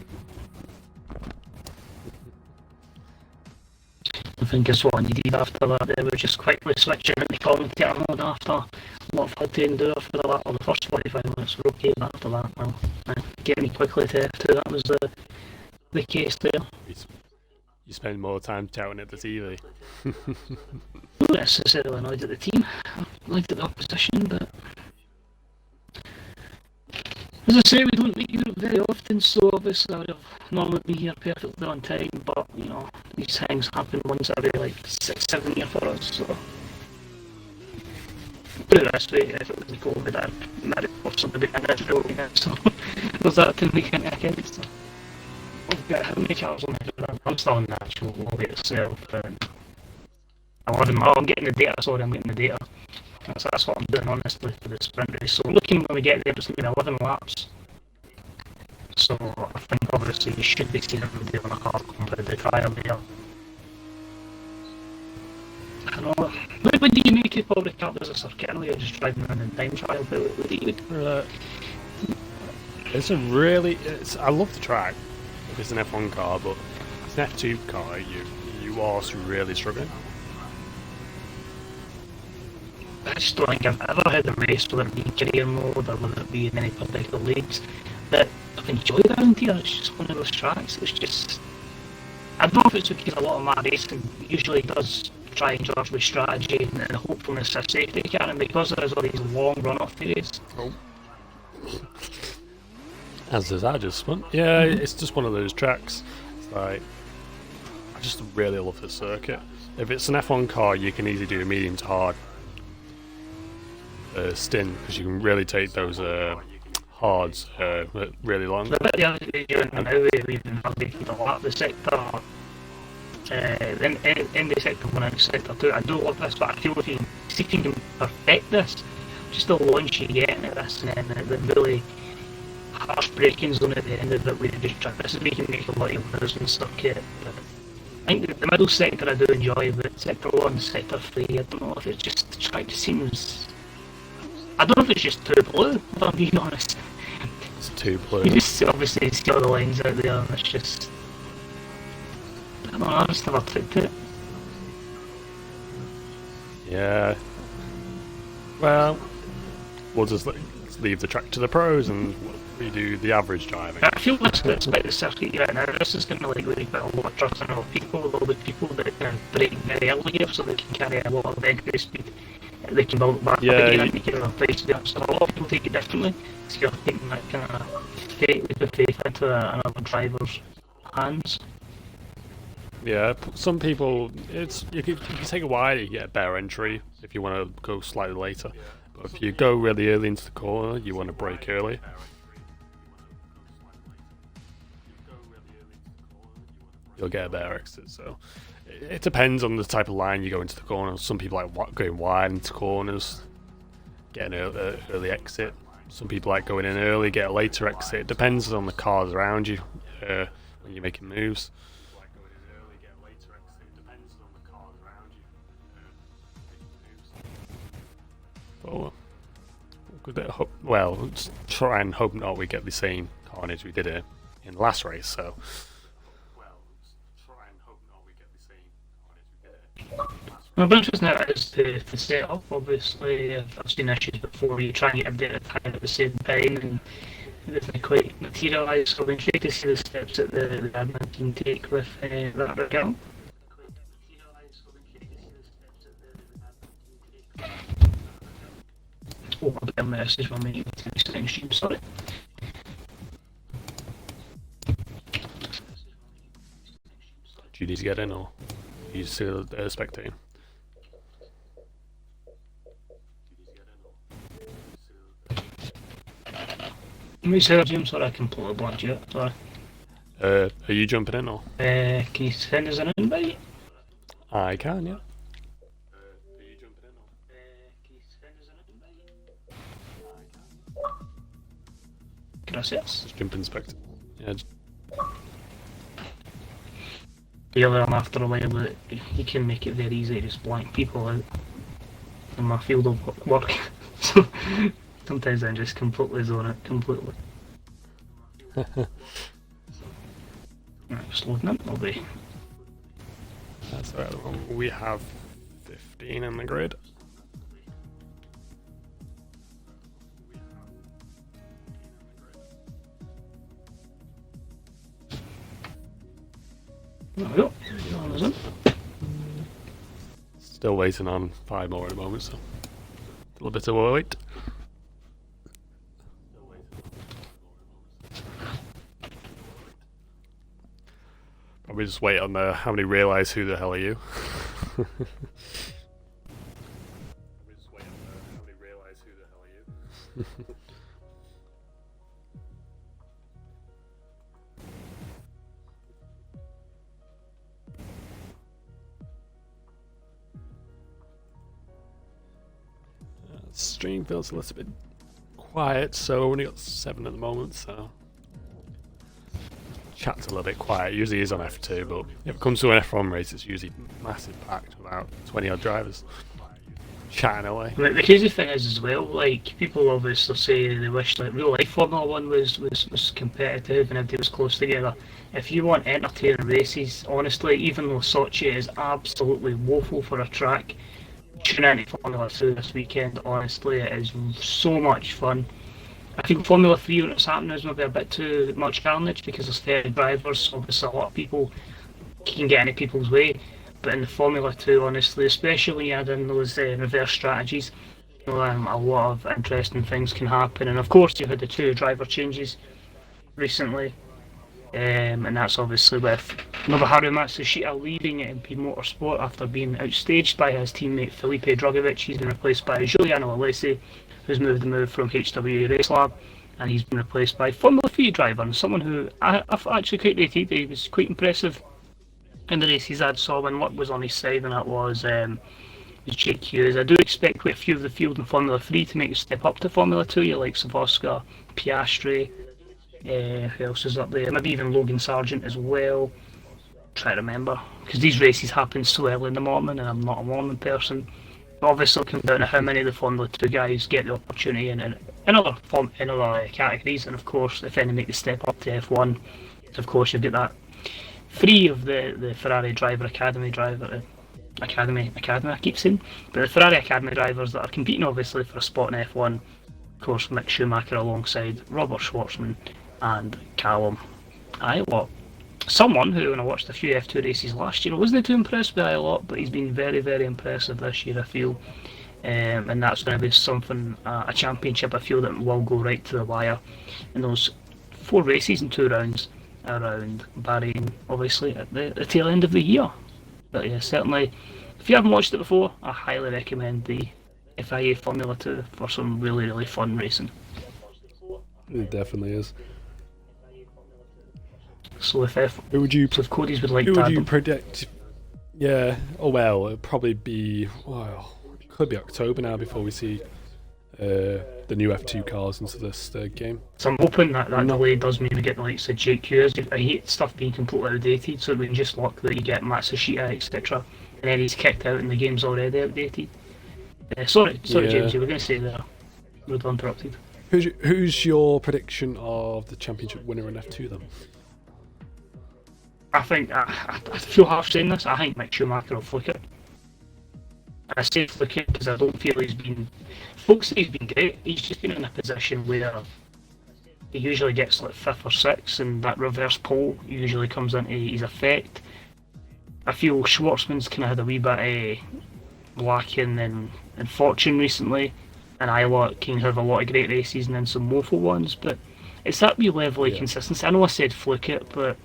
Speaker 2: I think it's what I needed after that. They were just quickly switching into commentator mode after a lot of had to endure for the first 45 minutes were okay, but after that, well, getting me quickly to F2, that was the case there.
Speaker 1: You spend more time shouting at the TV.
Speaker 2: Not necessarily annoyed at the team, annoyed at the opposition, but as I say, we don't meet Europe very often, so obviously I would have normally be here perfectly on time, but these things happen once every 6-7 years for us, so put it this way, if it was COVID, I'd possibly be in Israel again, so there's that to make into account. So I've got how many channels on Israel? I'm still in the actual lobby itself, and I'm getting the data, I'm getting the data. That's what I'm doing honestly for the sprint race. So looking when we get there, it's going to be 11 laps. So I think obviously you should be seeing everybody on a hard competitive trial there. I don't know. What do you make of Paul Ricard as a circuit? I know you're just driving around in time trial, but what do you
Speaker 1: I love the track. If it's an F1 car, but it's an F2 car, you are really struggling.
Speaker 2: I just don't think I've ever had a race, whether it be career mode or whether it be in any particular leagues, that I've enjoyed around here. It's just one of those tracks. It's just, I don't know if it's because a lot of my racing usually does try and judge with strategy and the hopefulness of safety car, and because there is all these long run-off periods.
Speaker 1: Oh. As does I just spun. Yeah, it's just one of those tracks. It's like, I just really love the circuit. If it's an F1 car, you can easily do a medium to hard stint, because you can really take those hards really long.
Speaker 2: The bit the other day during the now we've been navigating a lot of the sector, in the sector 1 and sector 2, I do love this, but I feel if you can perfect this, just the launch you get into this, and then the really harsh braking zone at the end of it, where you just try, this is where you can make a lot of moves and circuit. But I think the middle sector I do enjoy, but sector 1, sector 3, I don't know if it's just, the track seems, I don't know if it's just too blue, if I'm being honest.
Speaker 1: It's too blue.
Speaker 2: You just obviously see all the lines out there, and it's just, I don't know, I just never took it.
Speaker 1: Yeah. Well, we'll just leave the track to the pros and we do the average driving.
Speaker 2: I feel this bit's about the circuit right now. This is going to really put a lot of trust in a lot of people that can brake very early here, so they can carry a lot of entry speed. They can build it back up again and make it a place to be. So a lot of people take it differently. So you're taking that kind of faith into another driver's hands.
Speaker 1: Yeah, some people, you can take a while, you get a better entry if you want to go slightly later. But if you go really early into the corner, you want to brake early. they'll get a better exit. So it depends on the type of line you go into the corners. Some people like going wide into corners, getting an early exit. Some people like going in early, get a later exit. It depends on the cars around you when you're making moves. But well, let's try and hope not we get the same carnage we did in the last race. So.
Speaker 2: Well, but interesting now is the setup. Obviously, I've seen issues before. You try and get updated time at the same time, and it doesn't quite materialise. So, I'm intrigued to see the steps that the admin team take with that account. Oh, a bit of a message from me to the second stream. Sorry.
Speaker 1: Do you need to get in, or are you still spectating?
Speaker 2: Let me say that, Jim. Sorry, I completely blanked you. Sorry.
Speaker 1: Are you jumping in, or?
Speaker 2: Can you send us an invite?
Speaker 1: I can, yeah.
Speaker 2: Gracias.
Speaker 1: Just jump in, spectate. Yeah.
Speaker 2: Really, I'm after a while that you can make it very easy to just blank people out in my field of work. So sometimes I just completely zone it, completely. Right, just loading in, I'll be.
Speaker 1: That's alright. We have 15 in the grid.
Speaker 2: There we go.
Speaker 1: Still waiting on 5 more at the moment, so a little bit of a wait. Probably just wait on how many realise who the hell are you. Stream feels a little bit quiet, so we've only got 7 at the moment, so chat's a little bit quiet. Usually is on F2, but if it comes to an F1 race, it's usually massive packed with about 20 odd drivers chatting away.
Speaker 2: The crazy thing is as well, like people obviously say they wish like real life Formula One was competitive and everything was close together. If you want entertaining races, honestly, even though Sochi is absolutely woeful for a track, tune into Formula 2 this weekend. Honestly, it is so much fun. I think Formula 3 when it's happening is maybe a bit too much carnage because there's 30 drivers, so obviously a lot of people can get into people's way. But in the Formula 2, honestly, especially when you add in those reverse strategies, you know, a lot of interesting things can happen. And of course, you've had the 2 driver changes recently, and that's obviously with Nobuharu Matsushita leaving MP Motorsport after being outstaged by his teammate Felipe Drugovich. He's been replaced by Giuliano Alesi, who's moved the move from HWA Race Lab, and he's been replaced by Formula 3 driver, and someone who I've actually quite rated. He was quite impressive in the races I saw when luck was on his side, and that was Jake Hughes. I do expect quite a few of the field in Formula 3 to make a step up to Formula 2, you like Oscar, Piastri, who else is up there? Maybe even Logan Sargent as well. Try to remember, because these races happen so early in the morning and I'm not a morning person. But obviously it comes down to how many of the Formula 2 guys get the opportunity in other categories, and of course if any make the step up to F1, of course you've got that 3 of the Ferrari driver academy academy I keep saying, but the Ferrari academy drivers that are competing obviously for a spot in F1. Of course Mick Schumacher alongside Robert Schwartzman and Callum Ilott. Someone who, when I watched a few F2 races last year, I wasn't too impressed with Ilott, but he's been very, very impressive this year, I feel. And that's going to be something, a championship, I feel, that will go right to the wire in those 4 races and 2 rounds around Bahrain, obviously, at the tail end of the year. But yeah, certainly, if you haven't watched it before, I highly recommend the FIA Formula 2 for some really, really fun racing.
Speaker 1: It definitely is.
Speaker 2: So
Speaker 1: Who would you
Speaker 2: so if Cody's would like
Speaker 1: who
Speaker 2: to
Speaker 1: would
Speaker 2: add
Speaker 1: you
Speaker 2: them,
Speaker 1: predict? Yeah. Oh well, it'd probably be it could be October now before we see the new F2 cars into this game.
Speaker 2: so I'm hoping that that
Speaker 1: Not.
Speaker 2: delay does maybe get the likes of JQs. I hate stuff being completely outdated, so we can just lock that you get Matsushita, etc. And then he's kicked out and the game's already outdated. Sorry,
Speaker 1: Yeah.
Speaker 2: James, you were going to say there. We were interrupted.
Speaker 1: Who's your prediction of the championship winner in F2 then?
Speaker 2: I think I feel half saying this. I think Mick Schumacher will flick it. I say flick it because I don't feel he's been. Folks say he's been great. He's just been in a position where he usually gets like fifth or sixth, and that reverse pole usually comes into his effect. I feel Schwartzman's kind of had a wee bit lacking in fortune recently, and Ilott can have a lot of great races and then some woeful ones, but it's that wee level of
Speaker 1: Yeah.
Speaker 2: consistency. I know I said fluke it, but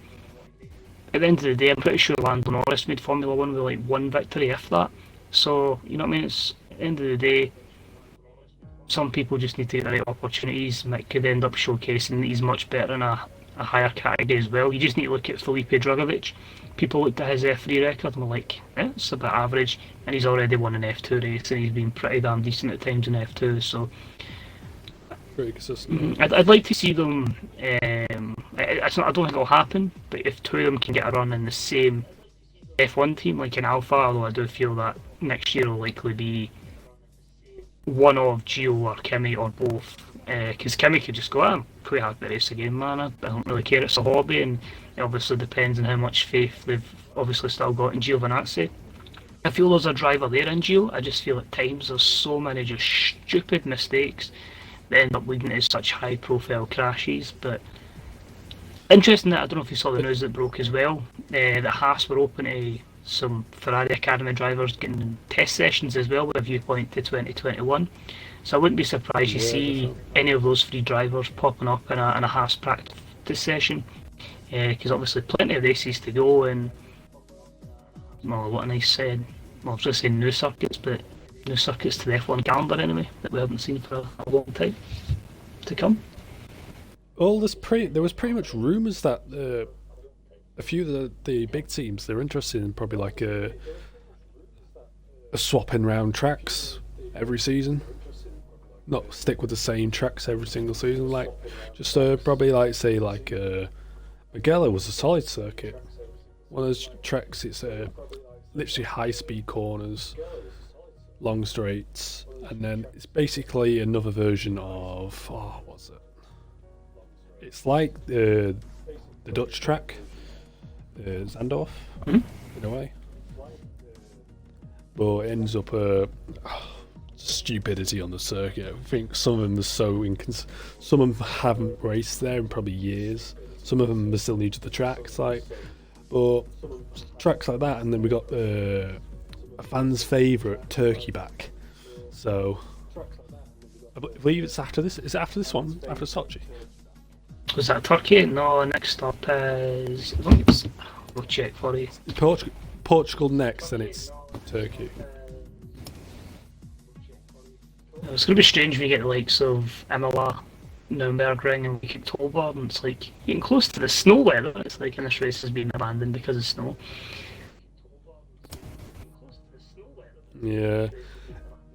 Speaker 2: at the end of the day, I'm pretty sure Lando Norris made Formula One with like one victory, if that. So, you know what I mean? It's at the end of the day, some people just need to get the right opportunities. Mick could end up showcasing that he's much better in a higher category as well. You just need to look at Felipe Drugovich. People looked at his F3 record and were like, it's a bit average, and he's already won an F2 race and he's been pretty damn decent at times in F2. So
Speaker 1: Pretty consistent.
Speaker 2: I'd like to see them. It's not, I don't think it'll happen, but if two of them can get a run in the same F1 team, like in Alpha, although I do feel that next year will likely be one of Gio or Kimmy or both. Because Kimmy could just go, I'm quite happy to race again, man. I don't really care. It's a hobby, and it obviously depends on how much faith they've obviously still got in Giovinazzi. I feel there's a driver there in Gio. I just feel at times there's so many just stupid mistakes that end up leading to such high-profile crashes. But interesting that I don't know if you saw the news that broke as well. That Haas were open to some Ferrari Academy drivers getting test sessions as well with a viewpoint to 2021. So I wouldn't be surprised you
Speaker 1: Yeah,
Speaker 2: see
Speaker 1: definitely.
Speaker 2: any of those three drivers popping up in a Haas practice session, because obviously plenty of races to go and well, what a nice said. Well, I was going to say new circuits, but new circuits to the F1 calendar anyway that we haven't seen for a long time to come.
Speaker 1: Well, there was pretty much rumours that a few of the big teams they're interested in probably like a swapping round tracks every season. Not stick with the same tracks every single season. Like just probably like say like Mugello was a solid circuit. One of those tracks. It's literally high speed corners, long straights, and then it's basically another version of what's it? It's like the Dutch track, Zandorf,
Speaker 2: Mhm.
Speaker 1: in a way, but it ends up stupidity on the circuit. I think some of them are so some of them haven't raced there in probably years. Some of them are still new to the track. It's like, but tracks like that, and then we got a fan's favourite Turkey back. So I believe it's after this. Is it after this one? After Sochi?
Speaker 2: Was that Turkey? No, next up is. I think it's. We'll check for you.
Speaker 1: Portugal next, then it's Turkey.
Speaker 2: It's going to be strange when you get the likes of Imola, Nürburgring in like October, and it's like getting close to the snow weather. It's like, and this race has been abandoned because of snow.
Speaker 1: Yeah,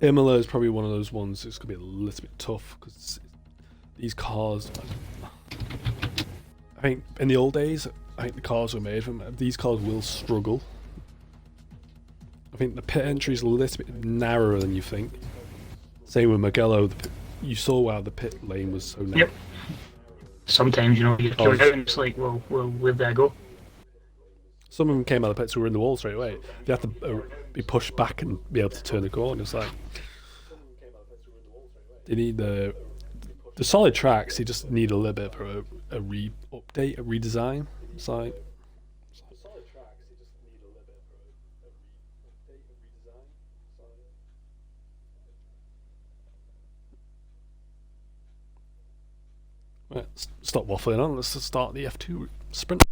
Speaker 1: Imola is probably one of those ones. It's gonna be a little bit tough because these cars. I think in the old days, I think the cars were made for them. These cars will struggle. I think the pit entry is a little bit narrower than you think. Same with Mugello. You saw how the pit lane was so narrow.
Speaker 2: Yep. Sometimes, you know, you're
Speaker 1: Cars-
Speaker 2: queuing out and it's like, well, where'd I go?
Speaker 1: Some of them came out of the pits who were in the wall straight away. They had to be pushed back and be able to turn the corner. It's like they need the solid tracks. They just need a little bit of a update, a redesign. It's like right, stop waffling on. Let's just start the F2 sprint.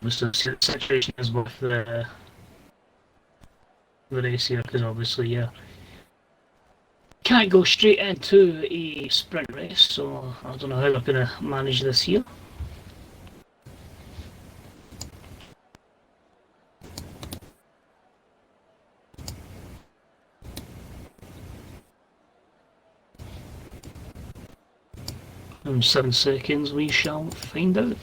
Speaker 2: obviously the situation is with the race here, because obviously can't go straight into a sprint race, so I don't know how they're going to manage this here. In 7 seconds we shall find out.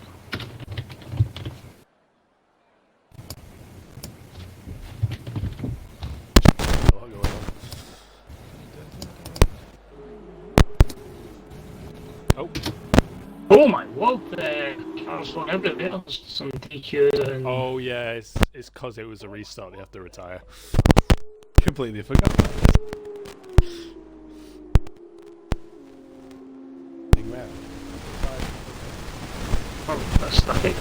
Speaker 1: Oh.
Speaker 2: Oh my word, cars going everywhere. There's some DQs and...
Speaker 1: Oh yeah, it's because it was a restart. They have to retire. Completely forgot.
Speaker 2: Oh, that's static.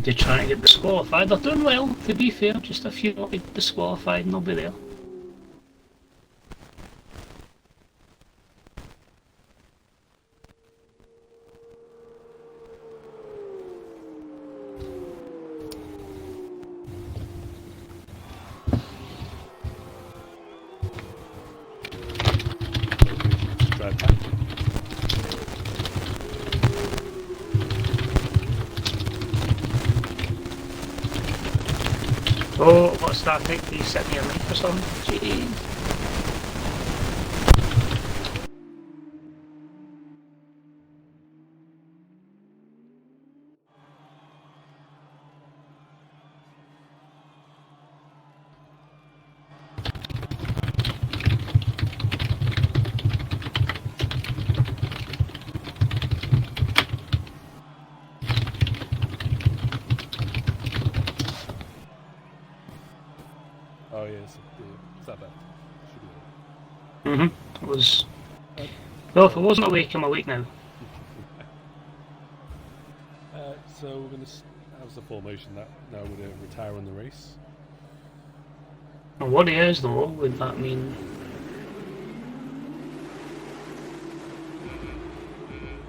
Speaker 2: They're trying to get disqualified. They're doing well, to be fair. Just a few will be disqualified and they'll be there.
Speaker 1: Drive back.
Speaker 2: Oh, what's that? I think he set me a link or something. Jeez.
Speaker 1: Oh yeah, it's that bad. Should be
Speaker 2: It was... Well, if I wasn't awake, I'm awake now.
Speaker 1: so we're going to... How's the formation that now we're going to retire on the race?
Speaker 2: And what he is though, would that mean...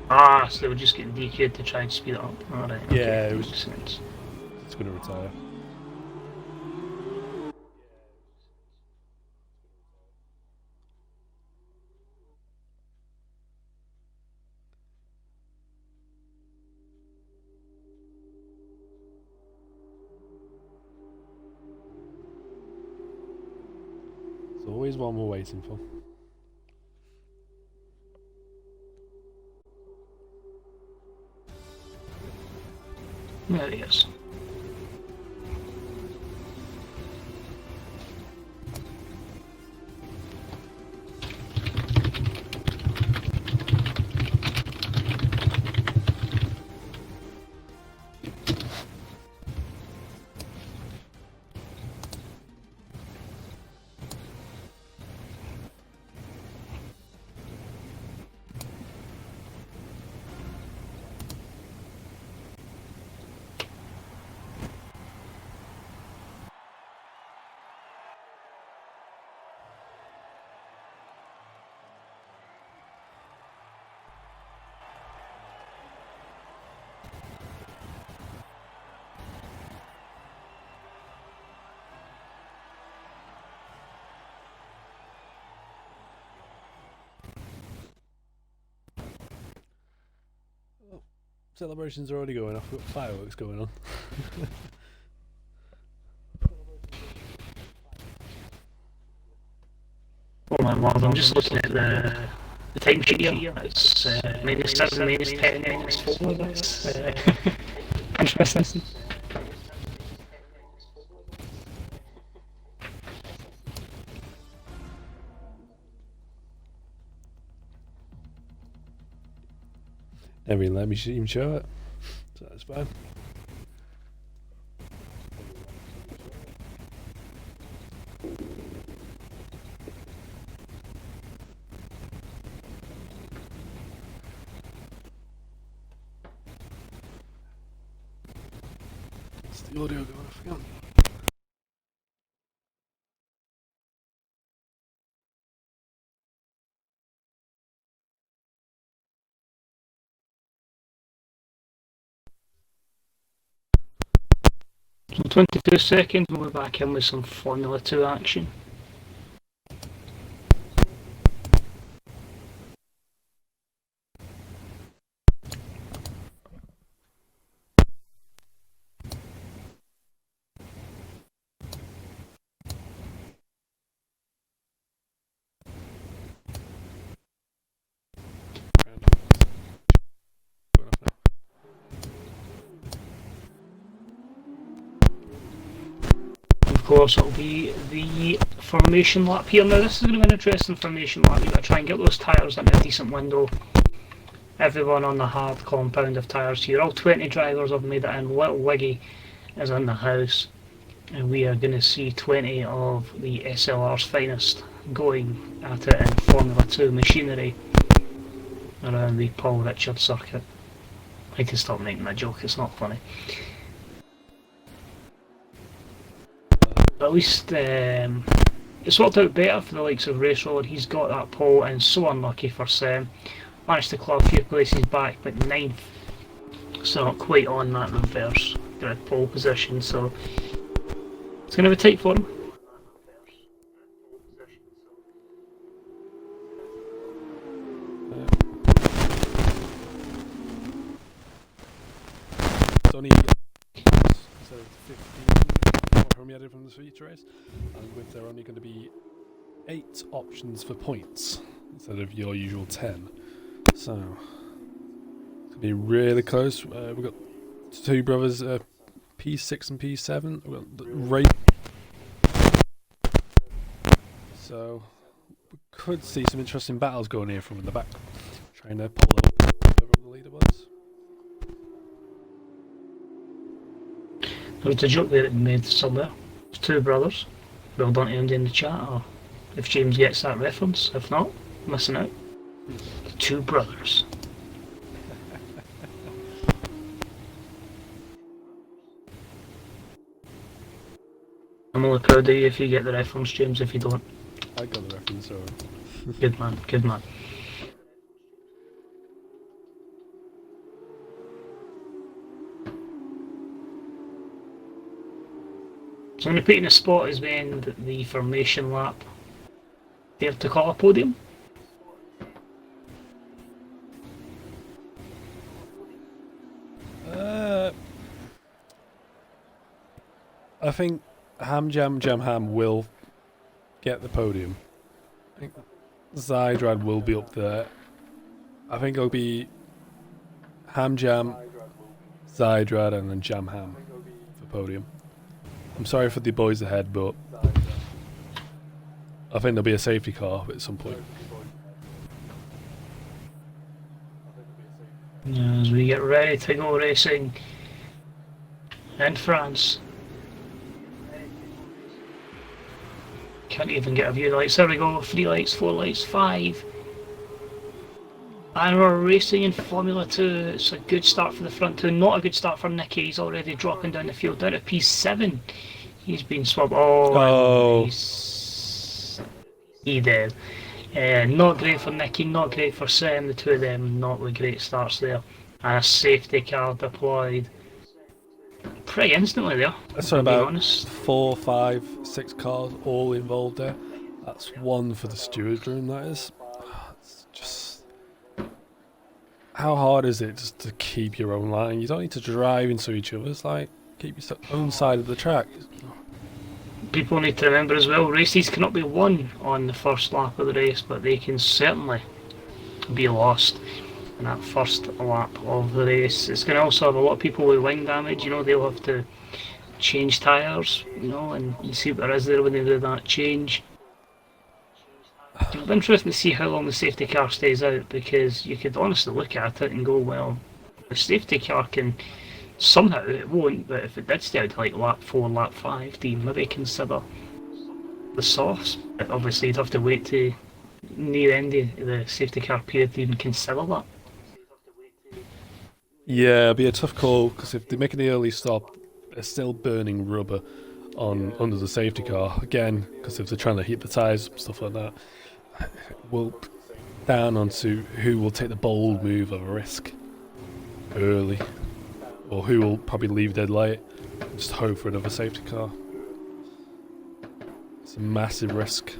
Speaker 2: Ah, so they were just getting DQ'd to try and speed it up. Alright, okay,
Speaker 1: Yeah, it was...
Speaker 2: makes sense.
Speaker 1: It's going to retire. There's always one we're waiting for.
Speaker 2: There he is.
Speaker 1: Celebrations are already going off. We've got fireworks going on.
Speaker 2: Oh my lord, I'm just looking at the time sheet here. It's -7, -10, -4. That's interesting.
Speaker 1: Never even let me even show it. So that's fine. What's the audio going off again?
Speaker 2: So 22 seconds, we'll be back in with some Formula 2 action. Of course, it'll be the formation lap here. Now, this is going to be an interesting formation lap. You've got to try and get those tyres in a decent window. Everyone on the hard compound of tyres here. All 20 drivers have made it in. Little Wiggy is in the house. And we are going to see 20 of the SLR's finest going at it in Formula 2 machinery around the Paul Richards circuit. I can stop making that joke, it's not funny. But at least it's worked out better for the likes of Race Road. He's got that pole, and so unlucky for Sam. Managed to claw a few places back, but 9th. So not quite on that reverse grid pole position, so it's going to be tight for him.
Speaker 1: It's only instead of 15 from we added from the feature race, and with there only going to be 8 options for points instead of your usual 10. So it's gonna be really close. We've got two brothers, P6 and P7. We've got the race. So we could see some interesting battles going here from the back, trying to pull up over the leaderboards.
Speaker 2: There was a joke there that made somewhere. It's two brothers. Well done to him in the chat, or if James gets that reference. If not, missing out. The two brothers. I'm only proud of you if you get the reference, James. If you don't,
Speaker 1: I got the reference, so
Speaker 2: good man, good man. So I'm going to put in a spot as being the formation lap. There to call a podium.
Speaker 1: I think Ham will get the podium. I think Zydrad will be up there. I think it'll be Ham, Zydrad, and then Ham for podium. I'm sorry for the boys ahead, but I think there'll be a safety car at some point.
Speaker 2: As we get ready to go racing in France. Can't even get a view of the lights. There we go, 3 lights, 4 lights, 5. And we're racing in Formula 2. It's a good start for the front two. Not a good start for Nicky. He's already dropping down the field, down to P7. He's been swapped. Oh. He did. Not great for Nicky, not great for Sam. The two of them, not with great starts there. And a safety car deployed pretty instantly there.
Speaker 1: That's about 4, 5, 6 cars all involved there. That's one for the stewards room, that is. It's just... How hard is it just to keep your own line? You don't need to drive into each other's, like, keep your own side of the track.
Speaker 2: People need to remember as well, races cannot be won on the first lap of the race, but they can certainly be lost in that first lap of the race. It's going to also have a lot of people with wing damage, you know, they'll have to change tyres, you know, and you see what there is there when they do that change. It'll be interesting to see how long the safety car stays out, because you could honestly look at it and go, well, the safety car can somehow, it won't, but if it did stay out to like lap 4, lap 5, do you maybe consider the softs? But obviously, you'd have to wait to near end of the safety car period to even consider that.
Speaker 1: Yeah, it'd be a tough call because if they make an early stop, they're still burning rubber on under the safety car again. Because if they're trying to heat the tires, stuff like that, we'll down onto who will take the bold move of a risk early, or who will probably leave dead late and just hope for another safety car. It's a massive risk.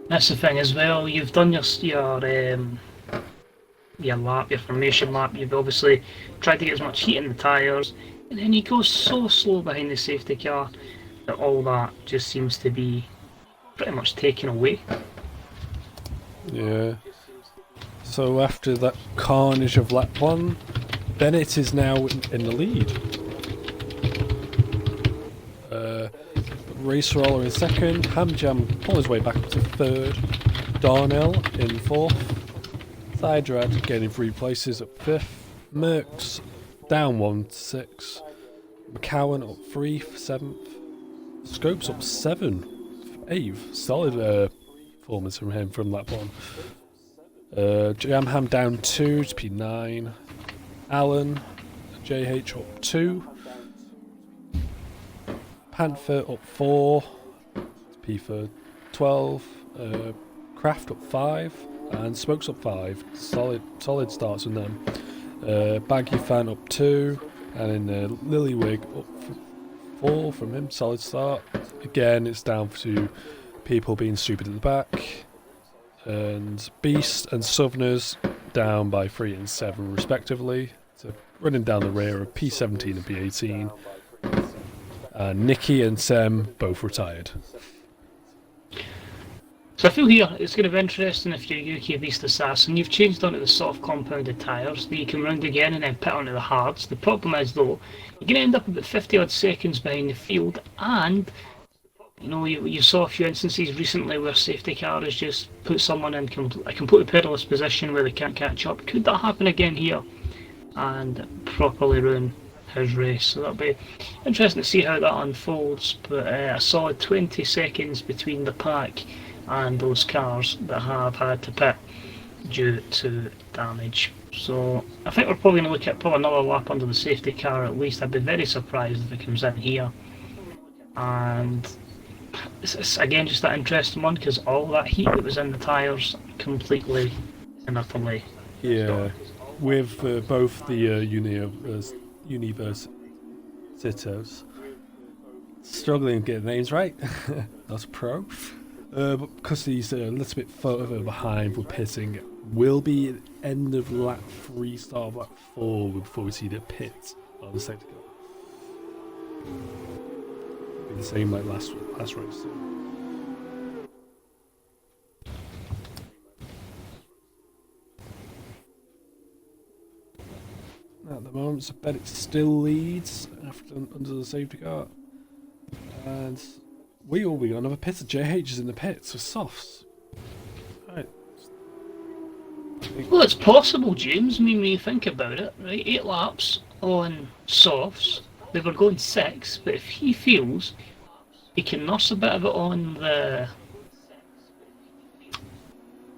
Speaker 2: That's the thing as well. You've done your lap, your formation lap. You've obviously tried to get as much heat in the tyres, and then you go so slow behind the safety car that all that just seems to be pretty much taken away.
Speaker 1: Yeah. So after that carnage of lap 1, Bennett is now in the lead. Racer Roller in second, Hamjam on his way back up to third, Darnell in fourth, Thydrad getting 3 places at fifth, Merckx down 1 to 6, McCowan up 3 for 7th, Scopes up 7 for 8th, solid performance from him from lap 1. Jamham down 2 to P9, Allen, JH up 2, Panther up 4, P for 12, Kraft up 5, and Smokes up 5. Solid starts from them. Baggy Fan up 2, and then Lillywig up 4 from him. Solid start. Again, it's down to people being stupid at the back. And Beast and Southerners down by 3 and 7 respectively. So running down the rear of P17 and P18. Nikki and Sem both retired.
Speaker 2: So I feel here it's going to be interesting if you're UK Beast Assassin. You've changed onto the soft compounded tyres that you can round again and then pit onto the hards. The problem is though, you're going to end up about 50 odd seconds behind the field, and you know you saw a few instances recently where safety car has just put someone in a completely perilous position where they can't catch up. Could that happen again here and properly ruin his race? So that'll be interesting to see how that unfolds. But a solid 20 seconds between the pack and those cars that have had to pit due to damage. So I think we're probably going to look at probably another lap under the safety car at least. I'd be very surprised if it comes in here. And it's again just that interesting one because all that heat that was in the tyres completely and utterly
Speaker 1: Yeah, with both the Universitas struggling to get the names right. That's pro. But because he's a little bit further behind with pitting, will be end of lap 3, start of lap 4 before we see the pit on the safety car. Be the same like last race. At the moment, so Bennett still leads after under the safety car, and we got another pit. JH is in the pits with softs. Right.
Speaker 2: Well, it's possible, James. I mean, when you think about it, right? 8 laps on softs. They were going 6, but if he feels he can nurse a bit of it on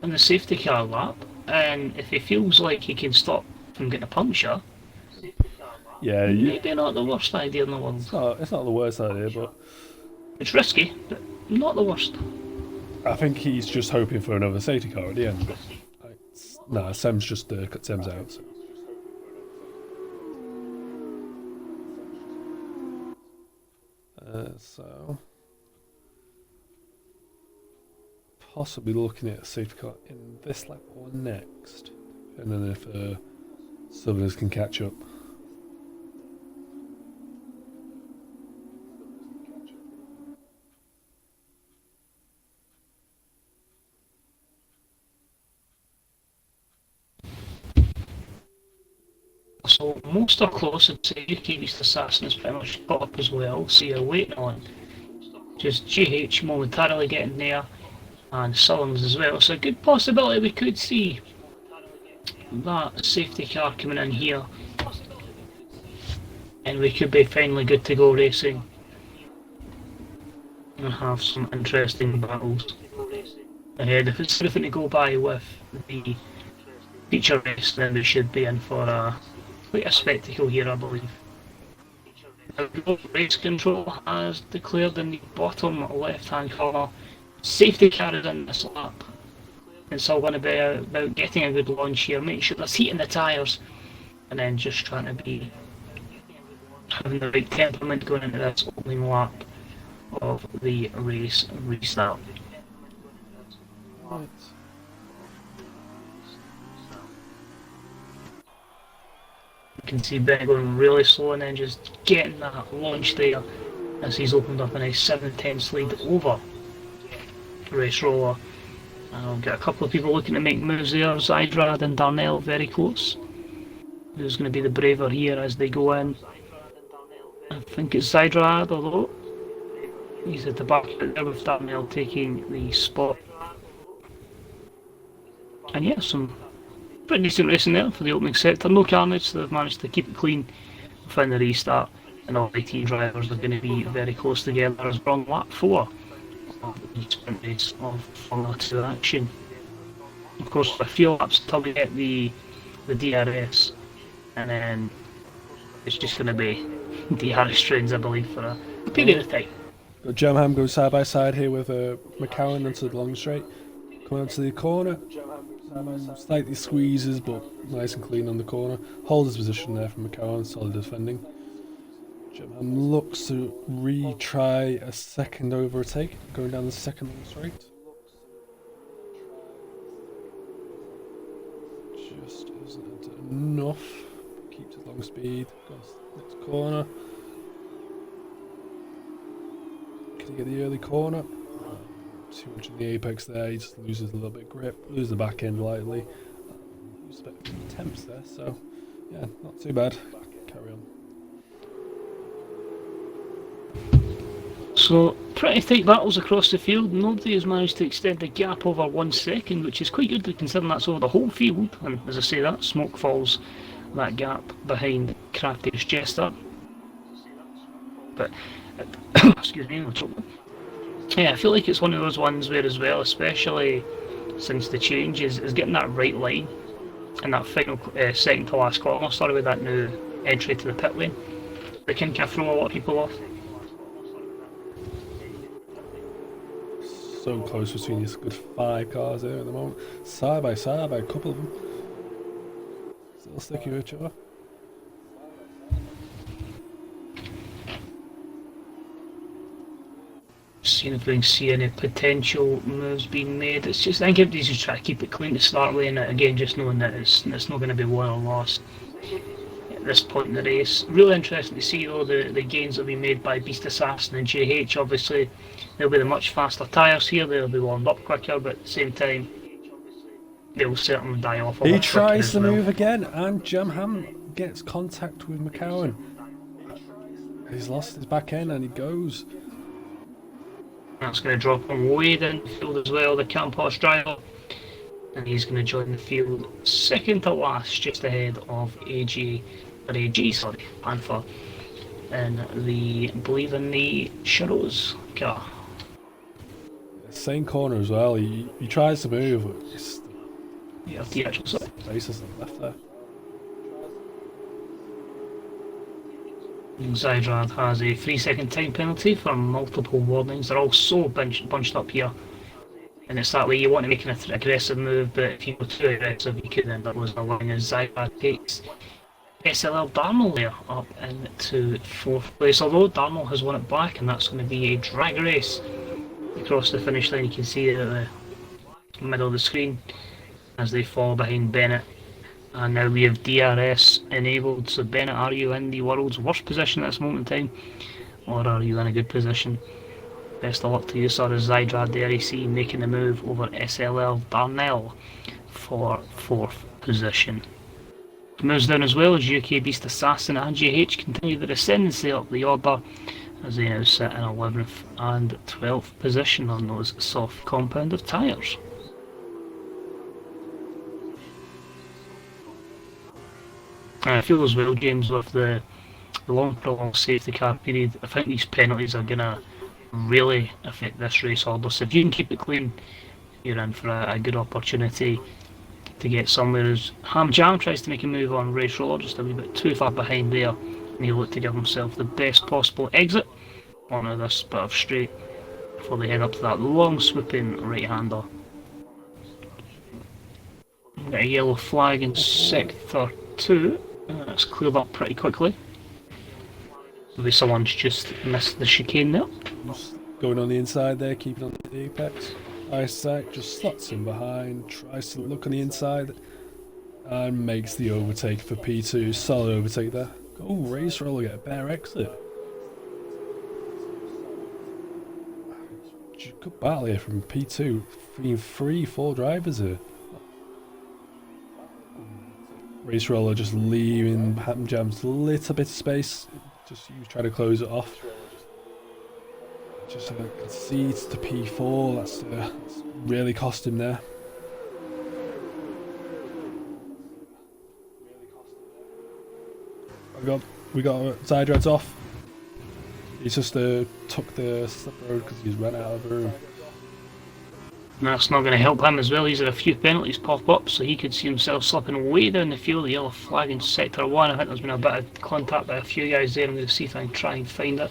Speaker 2: the safety car lap, and if he feels like he can stop from getting a puncture,
Speaker 1: Yeah,
Speaker 2: maybe not the worst idea in the world.
Speaker 1: it's not the worst idea, but
Speaker 2: It's risky, but not the worst.
Speaker 1: I think he's just hoping for another safety car at the end. Nah, Sam's just cut Sam's out. So possibly looking at a safety car in this lap or next, and then if Southerners can catch up.
Speaker 2: So most are close. I'd say UK Beast Assassin is pretty much caught up as well. So you're waiting on Just GH momentarily getting there, and Sullings as well. So a good possibility we could see that safety car coming in here, and we could be finally good to go racing and have some interesting battles ahead. If it's anything to go by with the feature race, then we should be in for quite a spectacle here, I believe. Race control has declared in the bottom left hand corner. Safety car is in this lap. It's all going to be about getting a good launch here, making sure there's heat in the tyres, and then just trying to be having the right temperament going into this opening lap of the race restart.
Speaker 3: Right.
Speaker 2: You can see Ben going really slow and then just getting that launch there as he's opened up a nice 7-10 lead over Race Roller. And we'll get a couple of people looking to make moves there. Zydrad and Darnell very close. Who's going to be the braver here as they go in? I think it's Zydrad, although he's at the back there with Darnell taking the spot. And yeah, some pretty decent racing there for the opening sector. No carnage, so they've managed to keep it clean within the restart. And all 18 drivers are going to be very close together as we're on lap 4 of the sprint race of Formula 2 action. Of course, a few laps until we get the DRS, and then it's just going to be DRS trains, I believe, for a period of time.
Speaker 3: Got Gemham goes side by side here with McCowan into the long straight. Coming onto the corner, slightly squeezes but nice and clean on the corner. Holds his position there from McCowan, solid defending. Gemham looks to retry a second overtake, going down the second long straight. Just isn't enough. Keeps his long speed, goes next corner. Can he get the early corner? Too much in the apex there, he just loses a little bit of grip, loses the back end lightly. Loses a bit of temps there, so yeah, not too bad. Carry on.
Speaker 2: So, pretty tight battles across the field. Nobody has managed to extend the gap over 1 second, which is quite good considering that's over the whole field. And as I say, that smoke falls that gap behind Crafty's Jester. But, excuse me, I'm choking. Yeah, I feel like it's one of those ones where, as well, especially since the change, is getting that right line in that final second to last corner. Sorry, with that new entry to the pit lane, that can kind of throw a lot of people off.
Speaker 3: So close between these good 5 cars there at the moment. Side by a couple of them. Still sticking with each other.
Speaker 2: Seeing if we can see any potential moves being made. It's just, I think everybody's just trying to keep it clean to start with, and again, just knowing that it's not going to be won or lost at this point in the race. Really interesting to see though the gains that will be made by Beast Assassin and JH. Obviously, they'll be the much faster tyres here, they'll be warmed up quicker, but at the same time, they'll certainly die off a lot
Speaker 3: He
Speaker 2: quicker
Speaker 3: tries
Speaker 2: as
Speaker 3: the
Speaker 2: well.
Speaker 3: move again, and Gemham gets contact with McCowan. He's lost his back end and he goes.
Speaker 2: That's going to drop him way down the field as well, the Campos driver. And he's going to join the field second to last, just ahead of Panther. And I believe in the Shadows car.
Speaker 3: Same corner as well, he tries to move, but it's
Speaker 2: Yeah, the actual side.
Speaker 3: places left there.
Speaker 2: Zydrad has a 3-second time penalty for multiple warnings. They're all so bunched up here. And it's that way you want to make an aggressive move, but if you go too aggressive, you could end up losing a line as Zydrad takes SLR Darnell there up into 4th place. Although Darnell has won it back, and that's going to be a drag race across the finish line. You can see it at the middle of the screen as they fall behind Bennett. And now we have DRS enabled, so Bennett, are you in the world's worst position at this moment in time, or are you in a good position? Best of luck to you, sir, as Zydrad the RAC making the move over SLL Darnell for 4th position. Moves down as well as UK Beast Assassin and GH continue their ascendancy up the order as they now sit in 11th and 12th position on those soft compounded tyres. And I feel as well, James, with the long prolonged safety car period, I think these penalties are going to really affect this race order. So if you can keep it clean, you're in for a good opportunity to get somewhere. As Ham Jam tries to make a move on Race Roller, just a wee bit too far behind there, and he'll look to give himself the best possible exit onto this bit of straight before they head up to that long swooping right-hander. Got a yellow flag in sector 2. That's cleared up pretty quickly. Maybe someone's just missed the chicane there.
Speaker 3: Just going on the inside there, keeping on the apex. Eyesight just slots in behind, tries to look on the inside, and makes the overtake for P2. Solid overtake there. Oh, Race Roller get a better exit. Good battle here from P2. Being 3-4 drivers here. Race Roller just leaving Ham Jam's a little bit of space. Just he was trying to close it off. Just concedes to P4. That's really cost him there. We got Zydrad's off. He's just took the slip road because he's run out of room.
Speaker 2: And that's not going to help him as well. He's had a few penalties pop up, so he could see himself slipping way down the field. The yellow flag in sector 1. I think there's been a bit of contact by a few guys there. I'm going to see if I can try and find it.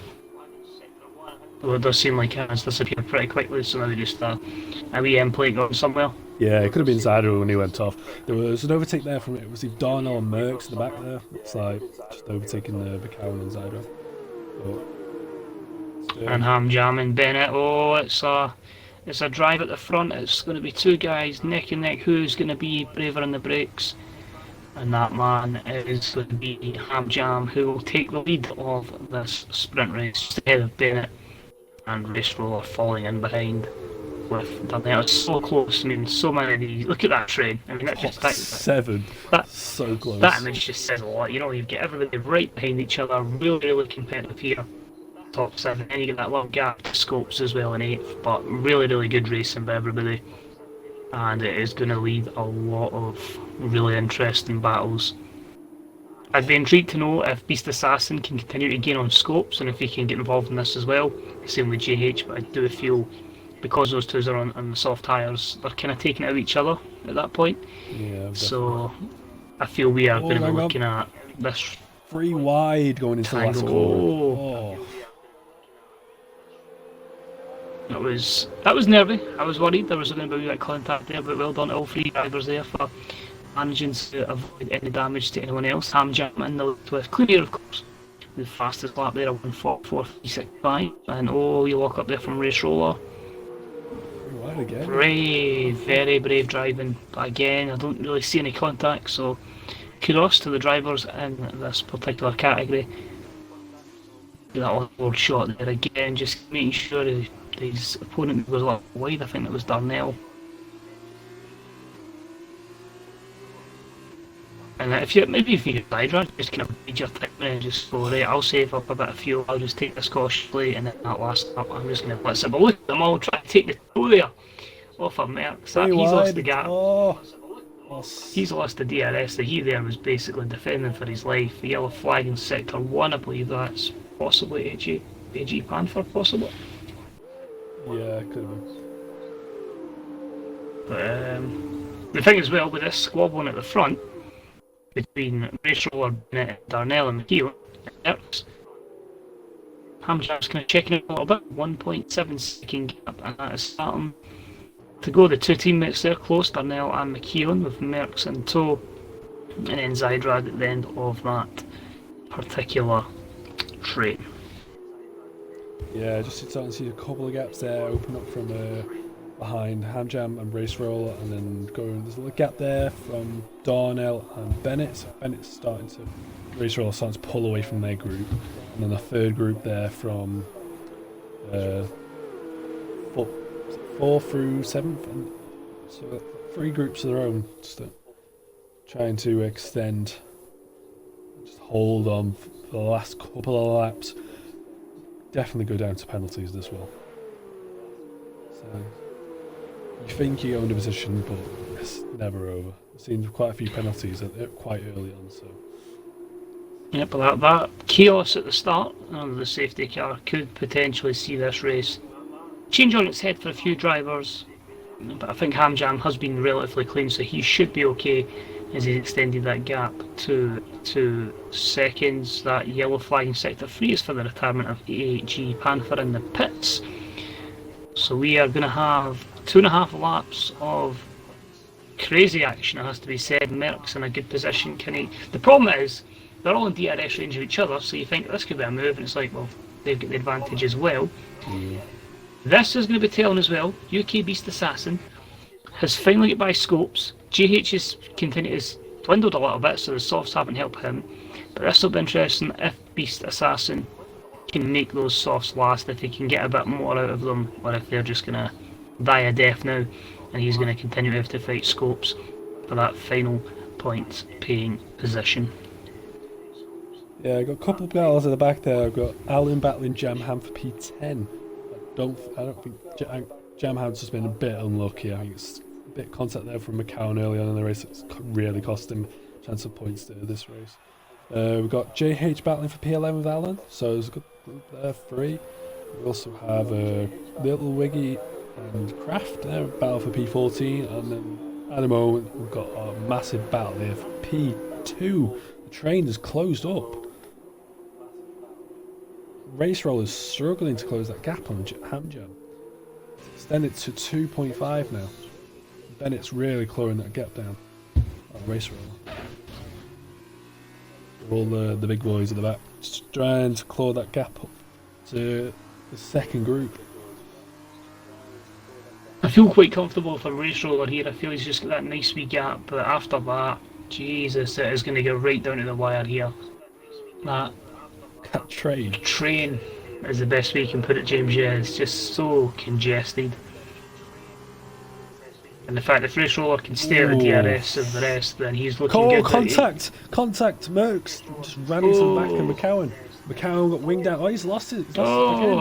Speaker 2: Though it does seem like it has disappeared pretty quickly, so maybe just a wee end plate going somewhere.
Speaker 3: Yeah, it could have been Zydra when he went off. There was an overtake there from it. Was it Darnell and Merckx in the back there? It's like just overtaking the McCowan and Zydra.
Speaker 2: And Ham Jam and Bennett. Oh, it's a drive at the front. It's going to be two guys neck and neck. Who's going to be braver in the brakes? And that man is going to be Ham Jam, who will take the lead of this sprint race, just ahead of Bennett and Race Roller falling in behind with Darnell. It's so close. I mean, so many of these. Look at that train. I mean, that just
Speaker 3: seven. So close.
Speaker 2: That image just says a lot. You know, you've got everybody right behind each other. Really competitive here. Top 7, and you get that little gap to Scopes as well in 8th, but really good racing by everybody, and it is going to lead a lot of really interesting battles. I'd be intrigued to know if Beast Assassin can continue to gain on Scopes and if he can get involved in this as well. Same with JH, but I do feel because those two are on the soft tyres, they're kind of taking out of each other at that point.
Speaker 3: Yeah.
Speaker 2: So I feel we are going to be looking at this
Speaker 3: 3 wide going into the last corner.
Speaker 2: That was nervy. I was worried there was going to be a bit of contact there, but well done to all 3 drivers there for managing to avoid any damage to anyone else. Ham Jam in the lead with clean air, of course. The fastest lap there, 1:44.365, and you lock up there from Race Roller. Very brave driving, but again, I don't really see any contact, so kudos to the drivers in this particular category. That offboard shot there again, just making sure his opponent was a lot wide. I think it was Darnell. And if you could Hydra, just kind of beat your time and just go, right, I'll save up a bit of fuel, I'll just take this cautiously, and then that last lap I'm just going to blitz it. But look at them all trying to take the toe there off of Merckx. He's lost the gap. He's lost the DRS, so he there was basically defending for his life. The yellow flag in sector 1, I believe that's possibly AG Panther, possibly.
Speaker 3: Yeah, could have been.
Speaker 2: But the thing as well with this squabbling at the front between Race Roller, Bennett, Darnell and McKeown, Hamjam's kind of checking it a little bit. 1.7 second gap, and that is starting to go. The 2 teammates there close, Darnell and McKeown, with Merckx in tow, and then Zydrad at the end of that particular train.
Speaker 3: Yeah, just starting to see a couple of gaps there open up from behind Ham Jam and Race Roller, and then there's a little gap there from Darnell and Bennett. So Bennett's Race Roller starting to pull away from their group, and then the third group there from 4 through 7th, and so 3 groups of their own, just trying to extend, just hold on for the last couple of laps. definitely go down to penalties this one. So you think you own a position, but it's never over. I've seen quite a few penalties quite early on. So
Speaker 2: Yeah, but that chaos at the start of the safety car could potentially see this race change on its head for a few drivers. But I think Hamjam has been relatively clean, so he should be okay as he's extended that gap to 2 seconds. That yellow flag in sector 3 is for the retirement of AG Panther in the pits. So we are going to have 2.5 laps of crazy action, it has to be said. Merck's in a good position. The problem is, they're all in DRS range of each other, so you think this could be a move, and it's like, well, they've got the advantage as well.
Speaker 3: yeah.
Speaker 2: This is going to be telling as well. UK Beast Assassin has finally got by scopes. GH has continued to dwindled a little bit, so the softs haven't helped him. But this will be interesting if Beast Assassin can make those softs last, if he can get a bit more out of them, or if they're just going to die a death now, and he's going to continue to have to fight scopes for that final point paying position.
Speaker 3: Yeah, I got a couple of battles at the back there. I've got Alan battling Jamham for P10. I don't think Jamham's just been a bit unlucky. I think it's a bit of contact there from McCowan early on in the race. It's really cost him a chance of points there this race. We've got JH battling for P11 with Alan, so there's a good group there, 3. We also have Little Wiggy and Kraft there, battle for P14, and then at the moment we've got a massive battle here for P2. The train is closed up. Race Roller's struggling to close that gap on Hamjam. Extend it to 2.5 now. Bennett's really clawing that gap down on Race Roller. All the big boys at the back just trying to claw that gap up to the second group.
Speaker 2: I feel quite comfortable for Race Roller here. I feel he's just got that nice wee gap, but after that, Jesus, it is going to go right down to the wire here. That train is the best way you can put it, James. Yeah, it's just so congested. And the fact that Race Roller can stay at the DRS of the rest, then he's looking good.
Speaker 3: Contact! Merckx just ran into the back of McCowan. McCowan got winged out. Oh, he's lost it.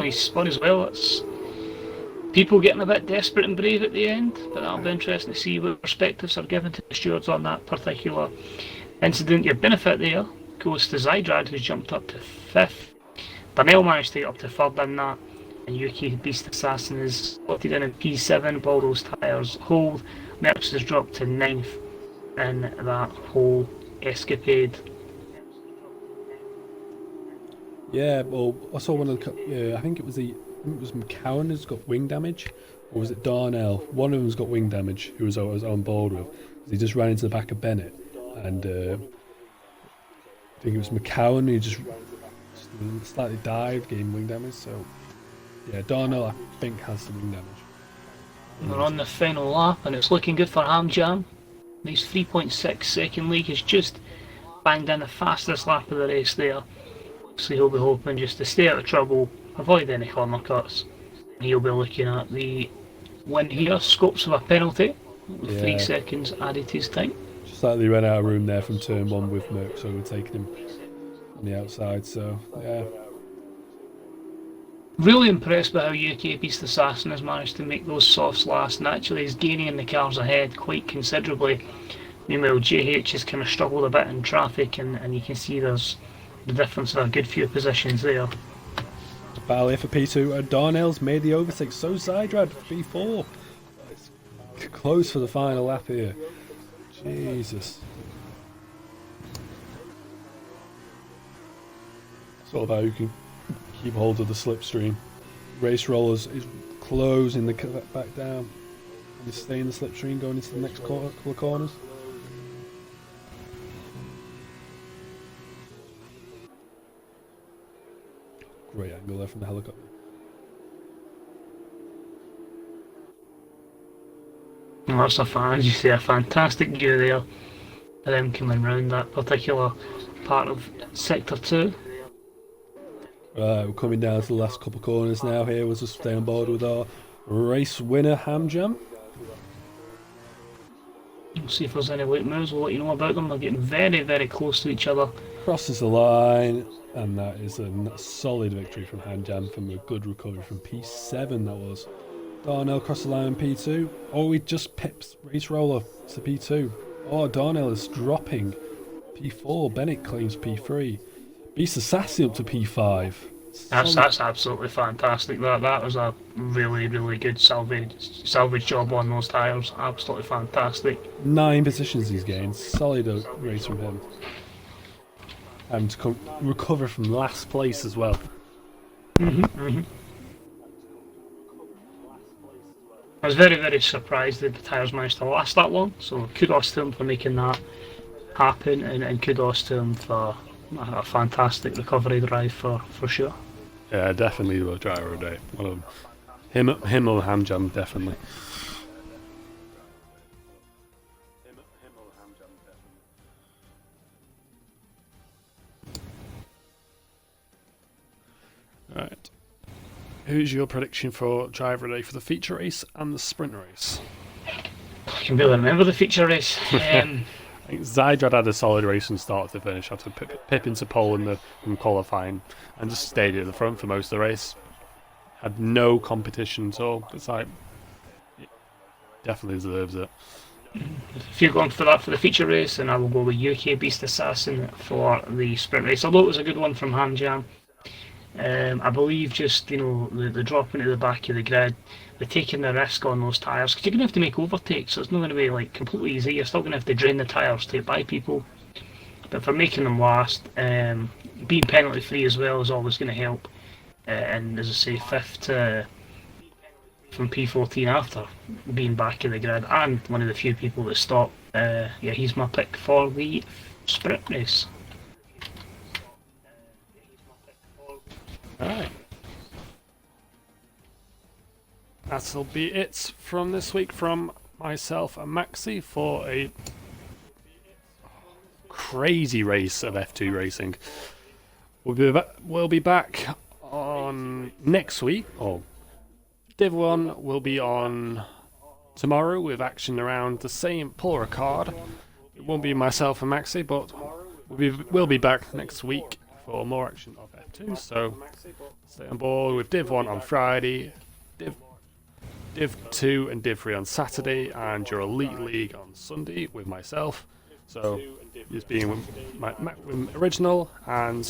Speaker 2: He's spun as well. It's people getting a bit desperate and brave at the end, but that'll be interesting to see what perspectives are given to the stewards on that particular incident. Your benefit there goes to Zydrad, who's jumped up to 5th. Burnell managed to get up to 3rd in that, and UK Beast Assassin is slotted in P7 with all those tyres hold. Merckx has dropped to 9th in that whole escapade.
Speaker 3: Yeah, well, I saw one of the. I think it was McCowan who's got wing damage, or was it Darnell? One of them's got wing damage. Who was on board with? He just ran into the back of Bennett, and I think it was McCowan who just slightly died, gained wing damage. So yeah, Darnell I think has some wing damage.
Speaker 2: We're on the final lap, and it's looking good for Hamjam. His 3.6 second league has just banged in the fastest lap of the race there. So he'll be hoping just to stay out of trouble, avoid any corner cuts. He'll be looking at the win here, scopes of a penalty, with 3 seconds added to his time.
Speaker 3: Slightly ran out of room there from turn 1 with Merckx, so we're taking him on the outside, so yeah.
Speaker 2: Really impressed by how UK Beast Assassin has managed to make those softs last, and actually is gaining in the cars ahead quite considerably. Meanwhile, JH has kind of struggled a bit in traffic, and you can see there's the difference of a good few positions there.
Speaker 3: Battle here for P2, Darnell's made the overtake, so Zydrad for P4. It's close for the final lap here. Jesus. It's all about who can keep hold of the slipstream. Race Rollers is closing the back down. He's staying the slipstream going into the next couple of corners. Great angle there from the helicopter.
Speaker 2: Well, that's as you say, a fantastic view there of them coming round that particular part of Sector 2.
Speaker 3: Right, we're coming down to the last couple of corners now here. We'll just stay on board with our race winner, Hamjam.
Speaker 2: We'll see if there's any late moves, we'll let you know about them. They're getting very, very close to each other
Speaker 3: Crosses the line, and that is a solid victory from Hanjam from a good recovery from P7. That was. Darnell crossed the line in P2. Oh, he just pips Race Roller to P2. Oh, Darnell is dropping P4. Bennett claims P3. Beast Assassin up to P5.
Speaker 2: That's absolutely fantastic. That was a really good salvage job on those tyres. Absolutely fantastic.
Speaker 3: 9 positions he's gained. Solid race from him. And to recover from last place as well.
Speaker 2: I was very surprised that the tyres managed to last that long, so kudos to him for making that happen, and kudos to him for a fantastic recovery drive for sure.
Speaker 1: Yeah, definitely the driver of the day. One of them. Him or Hamjam, definitely. Right. Who's your prediction for driver of the day for the feature race and the sprint race?
Speaker 2: I can barely remember the feature race.
Speaker 1: I think Zydrad had a solid race from start to finish after pip into pole in qualifying and just stayed at the front for most of the race. Had no competition at all. It's like, definitely deserves it.
Speaker 2: If you're going for that for the feature race, then I will go with UK Beast Assassin for the sprint race. Although it was a good one from Hamjam. I believe just the dropping to the back of the grid, the taking the risk on those tyres, because you're going to have to make overtakes, so it's not going to be like completely easy. You're still going to have to drain the tyres to get by people, but for making them last, being penalty free as well is always going to help. And as I say, fifth from P14 after being back in the grid, and one of the few people that stopped. Yeah, he's my pick for the sprint race.
Speaker 1: Alright. That'll be it from this week from myself and Maxi for a crazy race of F2 racing. We'll be back on next week. Div 1 will be on tomorrow with action around the same pull card. It won't be myself and Maxi, but we'll be back next week for more action of F2, so stay on board with Div 1 on Friday, Div 2 and Div 3 on Saturday, and your Elite League on Sunday with myself. So, just being with Original and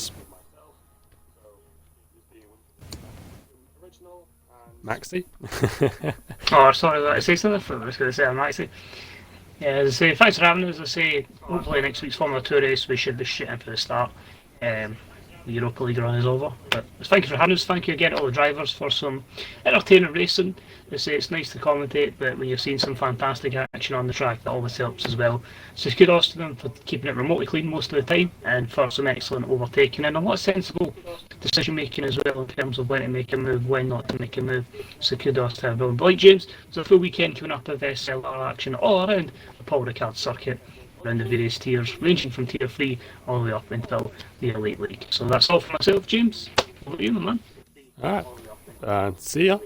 Speaker 1: Maxi.
Speaker 2: Oh, sorry, did I say something? I was going to say I'm Maxi. Yeah, as I say, thanks for having us. As I say, hopefully next week's Formula 2 race we should be shooting for the start. The Europa League run is over. But thank you for having us. Thank you again to all the drivers for some entertaining racing. They say it's nice to commentate, but when you're seeing some fantastic action on the track, that always helps as well. So kudos to them for keeping it remotely clean most of the time, and for some excellent overtaking and a lot of sensible decision making as well in terms of when to make a move, when not to make a move. So kudos to everyone. But like James, there's a full weekend coming up of SLR action all around the Paul Ricard circuit, around the various tiers, ranging from tier 3 all the way up until the Elite League. So that's all for myself, James. Over to you, my man.
Speaker 1: Alright, see ya.